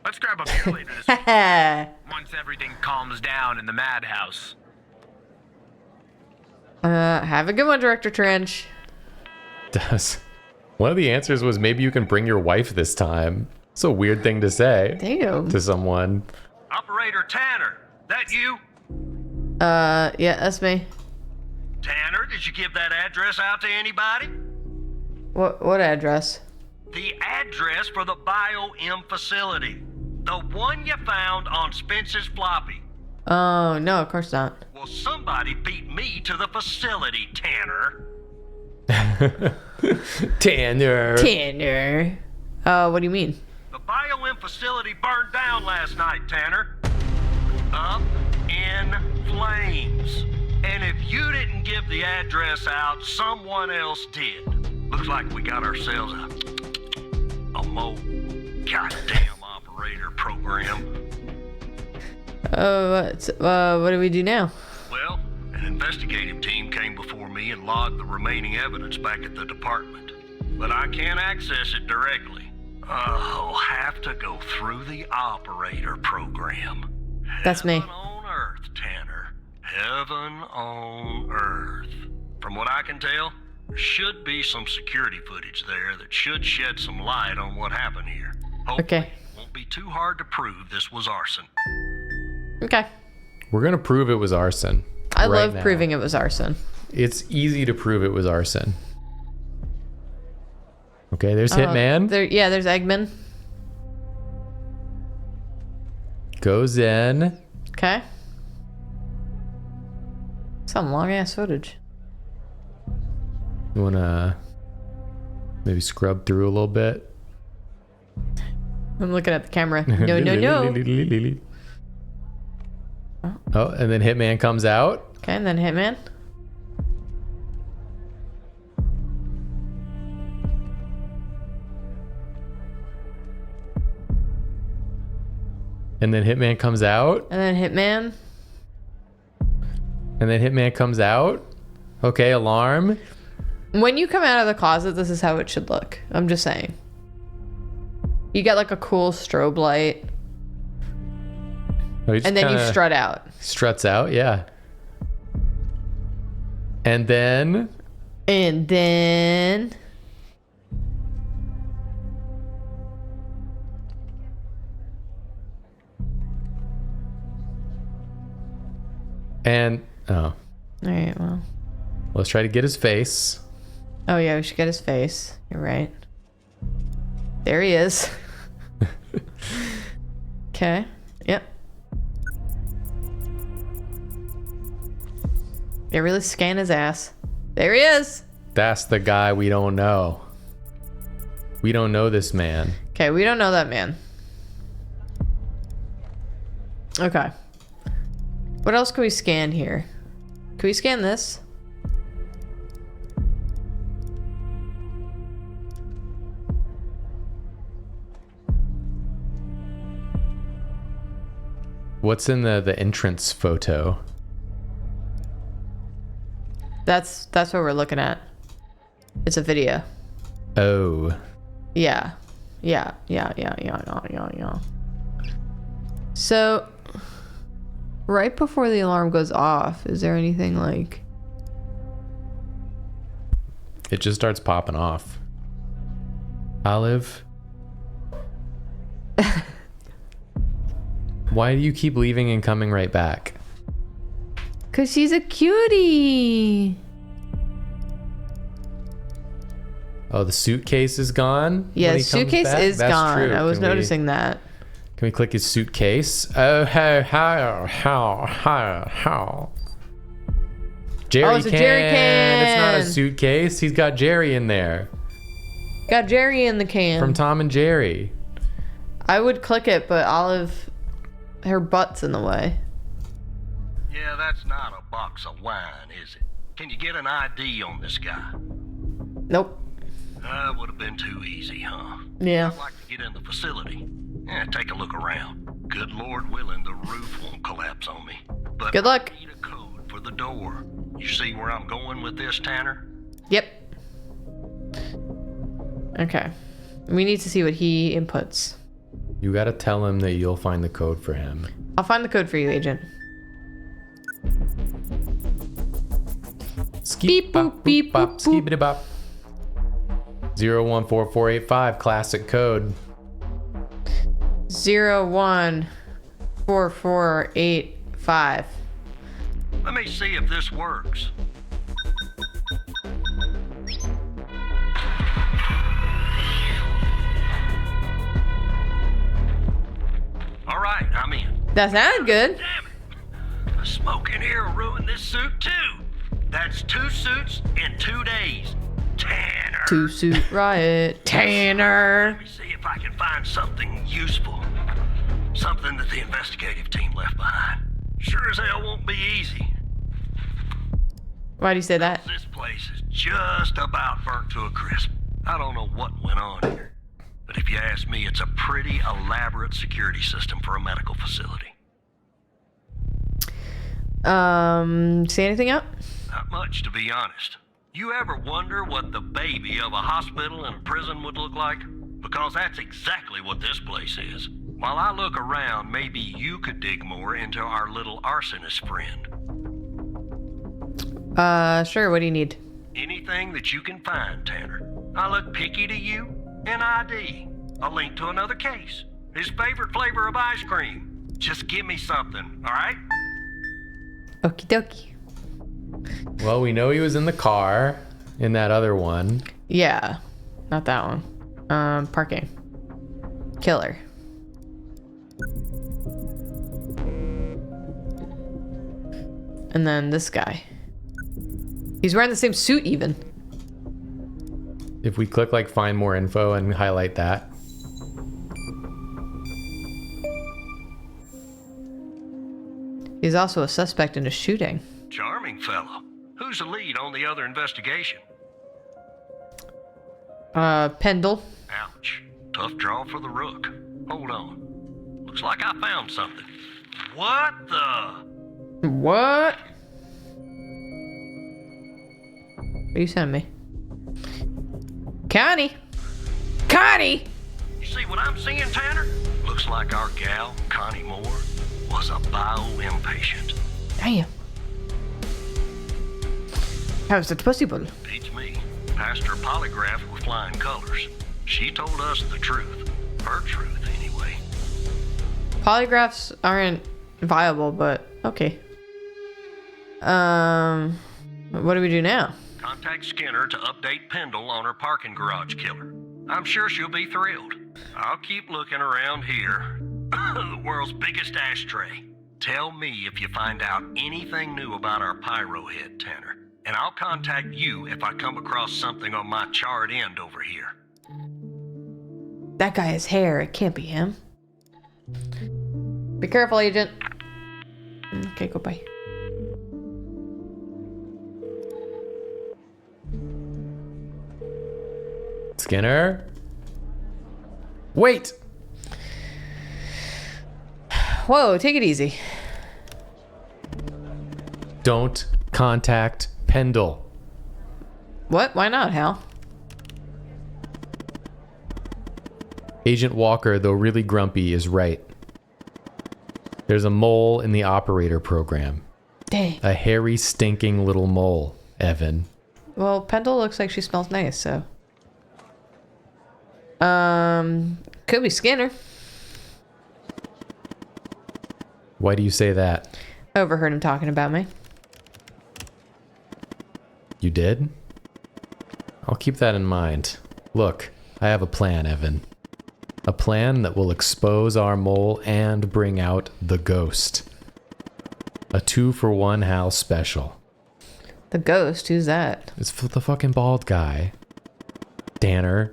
Let's grab a beer later this week. Once everything calms down in the madhouse. Have a good one, Director Trench. Does. One of the answers was maybe you can bring your wife this time. It's a weird thing to say. Damn. To someone. Operator Tanner, that you? Yeah, that's me. Tanner, did you give that address out to anybody? What address? The address for the Bio-M facility. The one you found on Spence's floppy. Oh, no, of course not. Well, somebody beat me to the facility, Tanner. Tanner. What do you mean? The Bio-M facility burned down last night, Tanner. Up in flames. And if you didn't give the address out, someone else did. Looks like we got ourselves a goddamn operator program. What do we do now? Well, an investigative team came before me and logged the remaining evidence back at the department. But I can't access it directly. I'll have to go through the operator program. That's me. Heaven on Earth, Tanner. Heaven on Earth. From what I can tell, there should be some security footage there that should shed some light on what happened here. Hopefully, Okay. It won't be too hard to prove this was arson. Okay. We're going to prove it was arson. I love proving it was arson. It's easy to prove it was arson. Okay, there's Hitman. There's Eggman. Goes in. Okay. Some long ass footage. You want to maybe scrub through a little bit? I'm looking at the camera. No. Oh, and then Hitman comes out. Okay, and then Hitman. And then Hitman comes out. And then Hitman. And then Hitman comes out. Okay, alarm. When you come out of the closet, this is how it should look. I'm just saying. You get like a cool strobe light. Oh, and then you strut out. Struts out, yeah. And then... And then... And... Oh. All right, well. Let's try to get his face. Oh, yeah, we should get his face. You're right. There he is. Okay. Yep. Yeah, really scan his ass. There he is. That's the guy we don't know. We don't know this man. Okay, we don't know that man. Okay. What else can we scan here? Can we scan this? What's in the entrance photo? That's what we're looking at. It's a video. Oh. Yeah. So, right before the alarm goes off, is there anything like... It just starts popping off. Olive? Why do you keep leaving and coming right back? 'Cause she's a cutie. Oh, the suitcase is gone? Yeah, suitcase is gone. True. I was noticing that. Can we click his suitcase? Oh, how. Jerry it's a jerry can. It's not a suitcase. He's got Jerry in there. Got Jerry in the can. From Tom and Jerry. I would click it, but Olive, her butt's in the way. Yeah, that's not a box of wine, is it? Can you get an ID on this guy? Nope. That would have been too easy, huh? Yeah. I'd like to get in the facility. Yeah, take a look around. Good Lord willing, the roof won't collapse on me. But Good luck. I need a code for the door. You see where I'm going with this, Tanner? Yep. Okay. We need to see what he inputs. You gotta tell him that you'll find the code for him. I'll find the code for you, Agent. Beep boop beep bop skibidi bop. 014485 classic code. 014485. Let me see if this works. All right, I'm in. That sounded good. Damn it. The smoke in here will ruin this suit too. That's 2 suits in 2 days. Tanner. 2-suit riot. Tanner. Let me see if I can find something useful. Something that the investigative team left behind. Sure as hell won't be easy. Why do you say that? This place is just about burnt to a crisp. I don't know what went on here. But if you ask me, it's a pretty elaborate security system for a medical facility. See anything up? Not much, to be honest. You ever wonder what the baby of a hospital and a prison would look like? Because that's exactly what this place is. While I look around, maybe you could dig more into our little arsonist friend. Sure, what do you need? Anything that you can find, Tanner. I look picky to you. An ID. A link to another case. His favorite flavor of ice cream. Just give me something, alright? Okie dokie. Well, we know he was in the car in that other one. Yeah. Not that one. Parking. Killer. And then this guy. He's wearing the same suit even. If we click like find more info and highlight that. He's also a suspect in a shooting. Charming fellow. Who's the lead on the other investigation? Pendle. Ouch. Tough draw for the rook. Hold on. Looks like I found something. What the? What? What you sent me? Connie! Connie! You see what I'm seeing, Tanner? Looks like our gal, Connie Moore, was a bio-impatient. Damn. How is that possible? Beats me. Passed her polygraph with flying colors. She told us the truth. Her truth, anyway. Polygraphs aren't viable, but okay. What do we do now? Contact Skinner to update Pendle on her parking garage killer. I'm sure she'll be thrilled. I'll keep looking around here. The world's biggest ashtray. Tell me if you find out anything new about our pyro head, Tanner. And I'll contact you if I come across something on my charred end over here. That guy has hair. It can't be him. Be careful, Agent. Okay, goodbye. Skinner? Wait! Whoa, take it easy. Don't contact Pendle. What? Why not, Hal? Agent Walker, though really grumpy, is right. There's a mole in the operator program. Dang. A hairy, stinking little mole, Evan. Well, Pendle looks like she smells nice, so. Could be Skinner. Why do you say that? I overheard him talking about me. You did? I'll keep that in mind. Look, I have a plan, Evan. A plan that will expose our mole and bring out the ghost. A 2-for-1 Hal special. The ghost? Who's that? It's the fucking bald guy. Danner.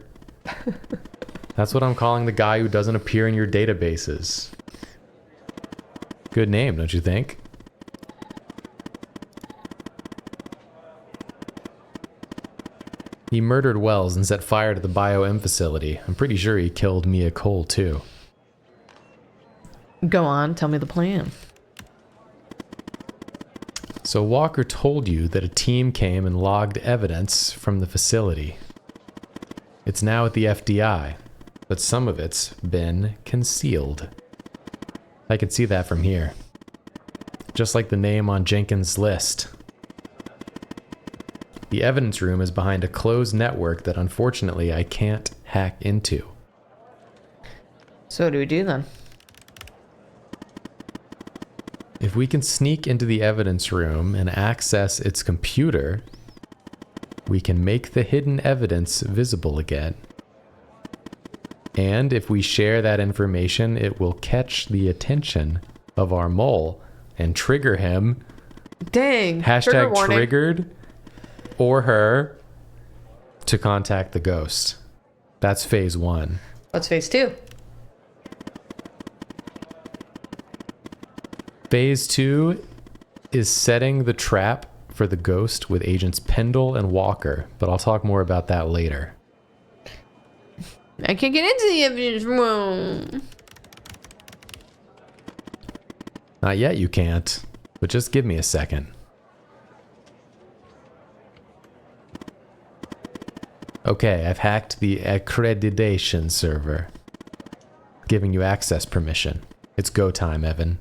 That's what I'm calling the guy who doesn't appear in your databases. Good name, don't you think? He murdered Wells and set fire to the Bio-M facility. I'm pretty sure he killed Mia Cole, too. Go on, tell me the plan. So Walker told you that a team came and logged evidence from the facility. It's now at the FDI, but some of it's been concealed. I can see that from here. Just like the name on Jenkins' list. The evidence room is behind a closed network that unfortunately I can't hack into. So what do we do then? If we can sneak into the evidence room and access its computer, we can make the hidden evidence visible again. And if we share that information, it will catch the attention of our mole and trigger him. Dang. Hashtag triggered or her to contact the ghost. That's phase 1. What's phase 2? Phase 2 is setting the trap for the ghost with agents Pendle and Walker, but I'll talk more about that later. I can't get into the evidence room. Not yet, you can't, but just give me a second. Okay, I've hacked the accreditation server, giving you access permission. It's go time, Evan.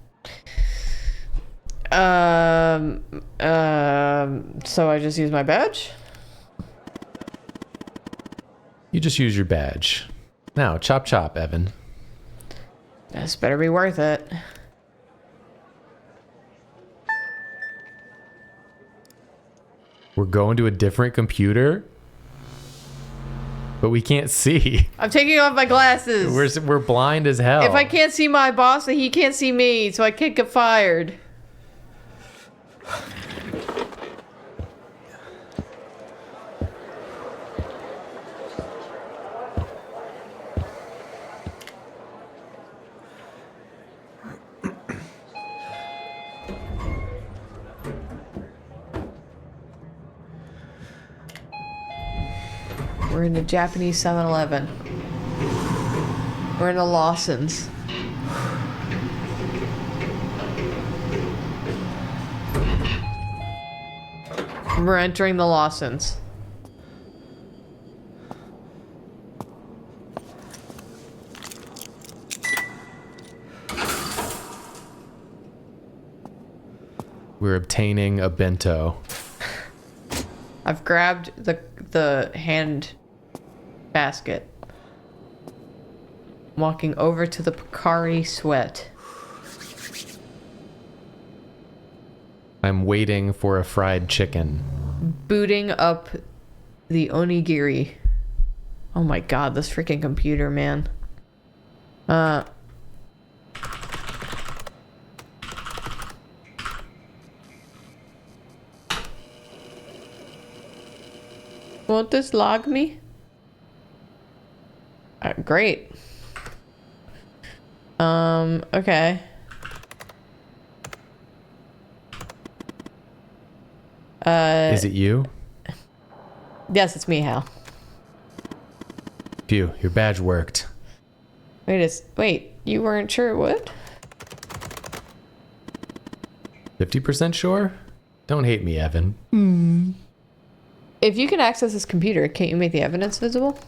So I just use my badge? You just use your badge. Now, chop chop, Evan. This better be worth it. We're going to a different computer? But we can't see. I'm taking off my glasses. We're blind as hell. If I can't see my boss, then he can't see me, so I can't get fired. We're in the Japanese 7-Eleven. We're in the Lawson's. We're entering the Lawson's. We're obtaining a bento. I've grabbed the hand basket. Walking over to the Pocari Sweat. I'm waiting for a fried chicken. Booting up the onigiri. Oh my god, this freaking computer, man. Won't this log me? Great. Okay. Is it you? Yes, it's me, Hal. Phew, your badge worked. Wait, you weren't sure it would? 50% sure? Don't hate me, Evan. If you can access this computer, can't you make the evidence visible?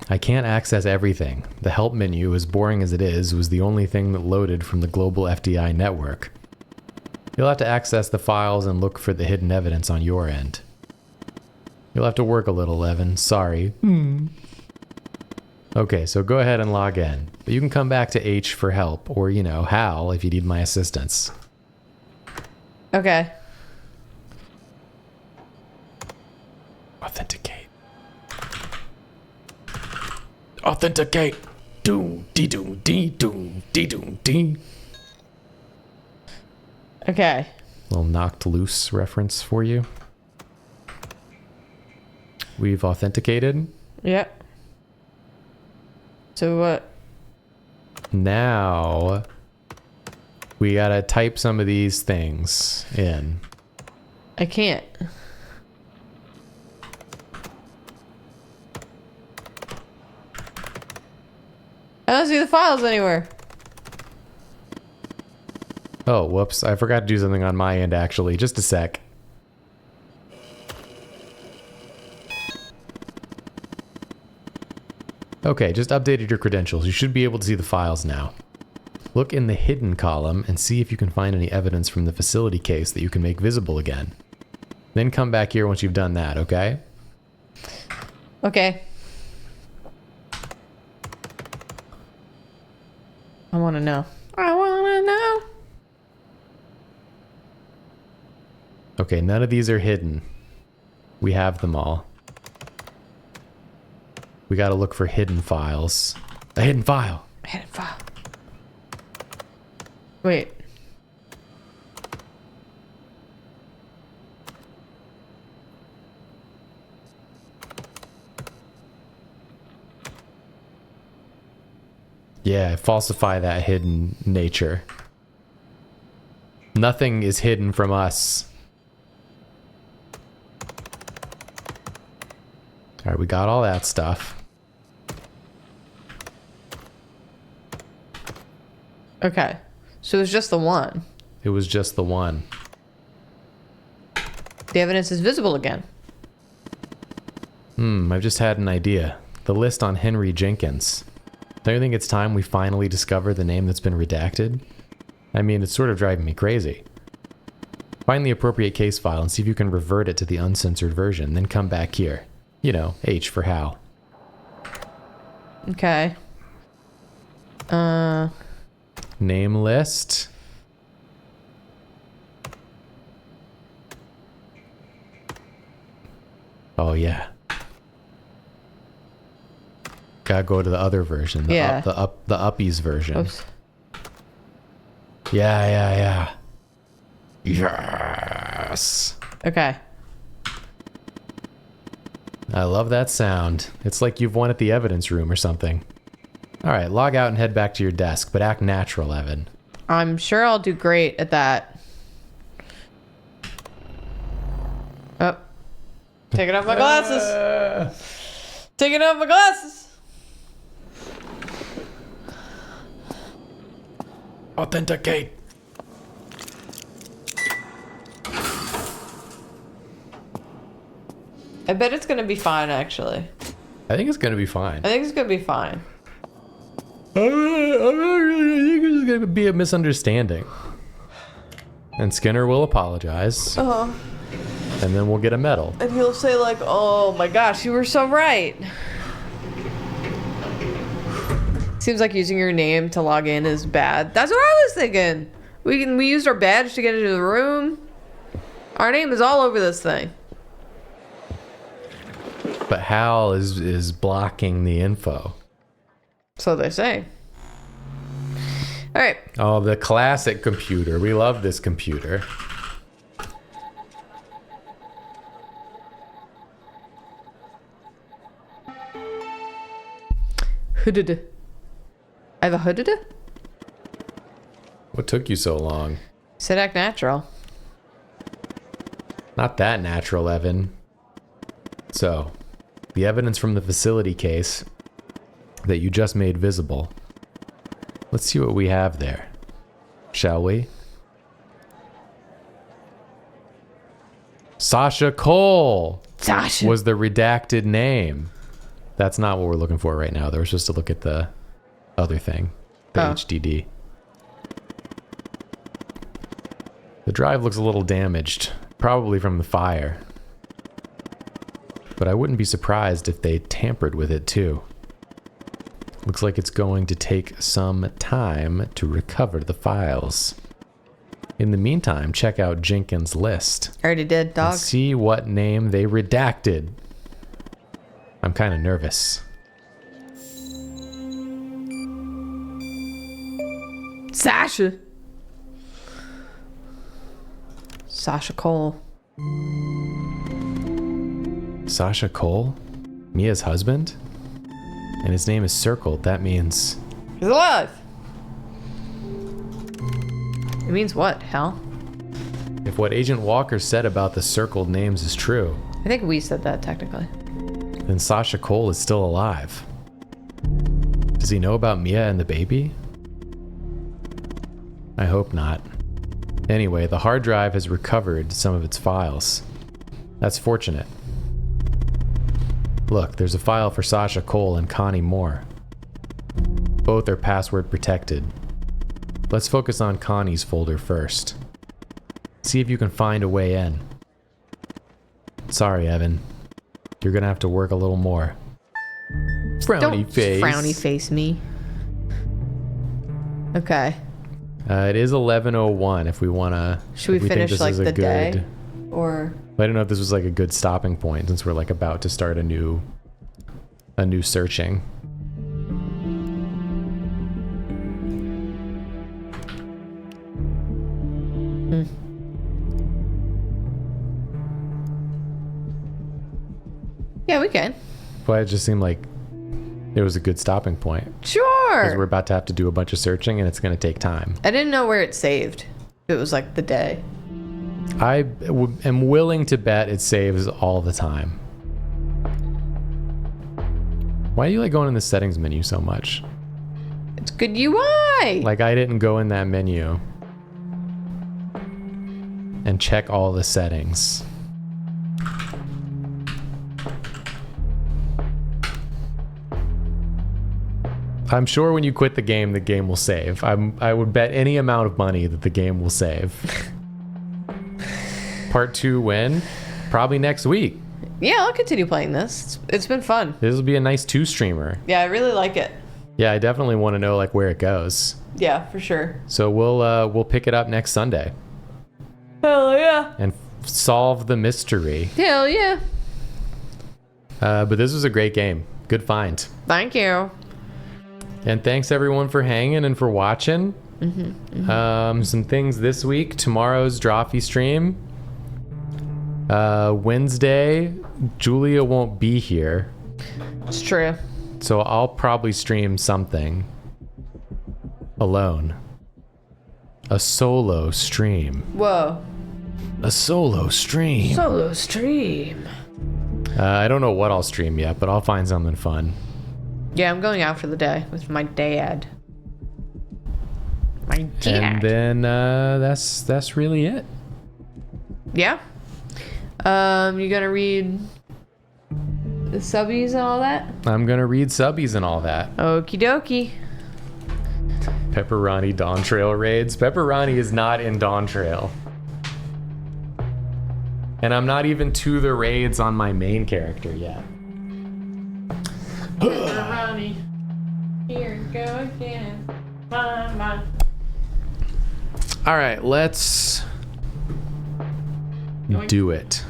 I can't access everything. The help menu, as boring as it is, was the only thing that loaded from the global FDI network. You'll have to access the files and look for the hidden evidence on your end. You'll have to work a little, Evan. Sorry. Okay, so go ahead and log in. But you can come back to H for help, or, you know, Hal if you need my assistance. Okay. Authenticate. Authenticate. Okay. Little knocked loose reference for you. We've authenticated. Yep. So what? Now we gotta type some of these things in. I can't. I don't see the files anywhere. Oh, whoops. I forgot to do something on my end, actually. Just a sec. Okay, just updated your credentials. You should be able to see the files now. Look in the hidden column and see if you can find any evidence from the facility case that you can make visible again. Then come back here once you've done that, okay? Okay. I want to know. I want to know. Okay, none of these are hidden. We have them all. We gotta look for hidden files. A hidden file. Hidden file. Wait. Yeah, falsify that hidden nature. Nothing is hidden from us. Alright, we got all that stuff. Okay. So it was just the one. It was just the one. The evidence is visible again. I've just had an idea. The list on Henry Jenkins. Don't you think it's time we finally discover the name that's been redacted? I mean, it's sort of driving me crazy. Find the appropriate case file and see if you can revert it to the uncensored version, then come back here. You know, H for Hal. Okay. Name list. Oh, yeah. Gotta go to the other version. The uppies version. Oops. Yeah. Yes. Okay. I love that sound. It's like you've won at the evidence room or something. Alright, log out and head back to your desk, but act natural, Evan. I'm sure I'll do great at that. Oh. Taking off my glasses. Taking off my glasses. Authenticate. I bet it's gonna be fine, actually. I think it's gonna be fine. I think it's gonna be fine. I think it's gonna be a misunderstanding. And Skinner will apologize. Uh-huh. And then we'll get a medal. And he'll say like, oh my gosh, you were so right. Seems like using your name to log in is bad. That's what I was thinking. We used our badge to get into the room. Our name is all over this thing. But Hal is blocking the info. So they say. All right. Oh, the classic computer. We love this computer. Hooded. I have a hooded? What took you so long? Said act natural. Not that natural, Evan. So, the evidence from the facility case that you just made visible. Let's see what we have there. Shall we? Sasha Cole Sasha was the redacted name. That's not what we're looking for right now. They were supposed to look at the other thing, the HDD. The drive looks a little damaged, probably from the fire. But I wouldn't be surprised if they tampered with it too. Looks like it's going to take some time to recover the files. In the meantime, check out Jenkins' list. I already did, dog. And see what name they redacted. I'm kind of nervous. Sasha. Sasha Cole. Sasha Cole? Mia's husband? And his name is circled. That means... He's alive! It means what, Hal? If what Agent Walker said about the circled names is true... I think we said that, technically. Then Sasha Cole is still alive. Does he know about Mia and the baby? I hope not. Anyway, the hard drive has recovered some of its files. That's fortunate. Look, there's a file for Sasha Cole and Connie Moore. Both are password protected. Let's focus on Connie's folder first. See if you can find a way in. Sorry, Evan. You're gonna have to work a little more. Frowny face. Frowny face me. Okay. It is 11:01 if we wanna... Should we finish like the day? Or... I don't know if this was like a good stopping point since we're like about to start a new searching. Yeah, we can. But it just seemed like it was a good stopping point. Sure. Because we're about to have to do a bunch of searching and it's going to take time. I didn't know where it saved. It was like the day. I am willing to bet it saves all the time. Why do you like going in the settings menu so much? It's good UI. Like I didn't go in that menu and check all the settings. I'm sure when you quit the game will save. I would bet any amount of money that the game will save. Part 2 when? Probably next week. Yeah, I'll continue playing this. It's been fun. This will be a nice 2-streamer. Yeah, I really like it. Yeah, I definitely want to know like where it goes. Yeah, for sure. So we'll pick it up next Sunday. Hell yeah. And solve the mystery. Hell yeah. But this was a great game. Good find. Thank you. And thanks everyone for hanging and for watching. Some things this week. Tomorrow's Drawfee stream. Wednesday, Julia won't be here. It's true. So I'll probably stream something. Alone. A solo stream. Whoa. A solo stream. Solo stream. I don't know what I'll stream yet, but I'll find something fun. Yeah, I'm going out for the day with my dad. My dad. And then that's really it. Yeah. You gonna read the subbies and all that? I'm gonna read subbies and all that. Okie dokie. Pepperoni Dawn Trail raids. Pepperoni is not in Dawn Trail. And I'm not even to the raids on my main character yet. Pepperoni. Here we go again. Mine. All right, let's do it.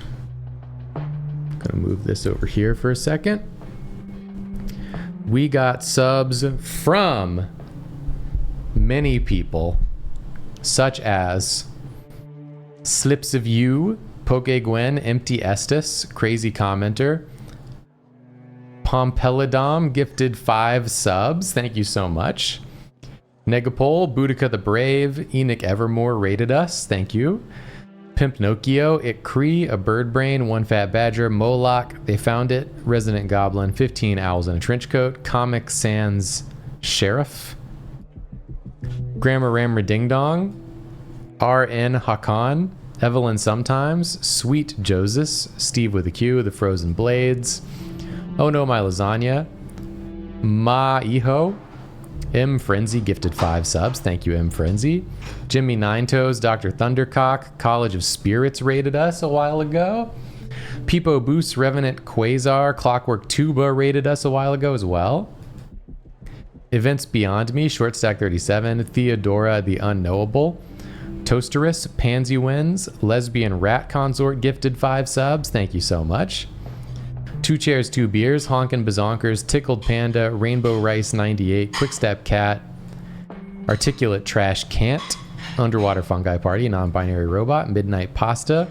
Gonna move this over here for a second. We got subs from many people, such as Slips of You, Poke Gwen, Empty Estes, Crazy Commenter, Pompelidom gifted 5 subs. Thank you so much. Negapole, Boudica the Brave, Enoch Evermore rated us. Thank you. Pimp Nokio, Ikkree, A Bird Brain, One Fat Badger, Moloch, They Found It, Resident Goblin, 15 Owls in a Trench Coat, Comic Sans Sheriff, Grammar Rammer Ding Dong, RN Hakan, Evelyn Sometimes, Sweet Joseph, Steve with a Q, The Frozen Blades, Oh No My Lasagna, Ma Iho, M Frenzy gifted 5 subs. Thank you, M Frenzy. Jimmy Nine Toes, Dr. Thundercock, College of Spirits rated us a while ago. Peepo Boost, Revenant Quasar, Clockwork Tuba rated us a while ago as well. Events Beyond Me, Short Stack 37, Theodora the Unknowable, Toasterus, Pansy Wins, Lesbian Rat Consort gifted 5 subs. Thank you so much. 2 Chairs, 2 Beers, Honkin' Bazonkers, Tickled Panda, Rainbow Rice 98, Quickstep Cat, Articulate Trash Can't, Underwater Fungi Party, Non-Binary Robot, Midnight Pasta,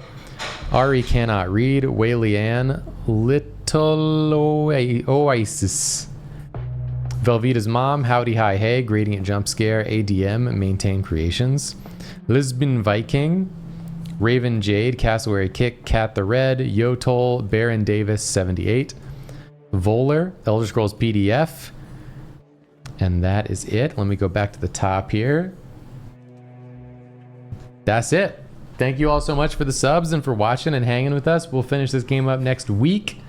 Ari Cannot Read, Wayleanne, Little Oasis, Velveeta's Mom, Howdy Hi Hey, Gradient Jump Scare, ADM, Maintain Creations, Lisbon Viking, Raven Jade, Cassowary Kick, Cat the Red, Yotol, Baron Davis 78, Voller, Elder Scrolls PDF, and that is it. Let me go back to the top here. That's it. Thank you all so much for the subs and for watching and hanging with us. We'll finish this game up next week,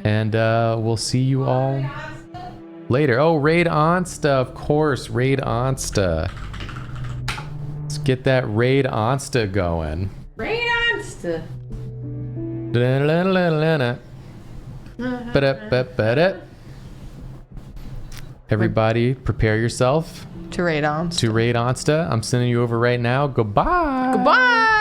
and we'll see you all later. Oh, Raid Onsta, of course. Raid Onsta. Let's get that Raid Onsta going. Raid Onsta. Everybody, prepare yourself to Raid Onsta. I'm sending you over right now. Goodbye. Goodbye.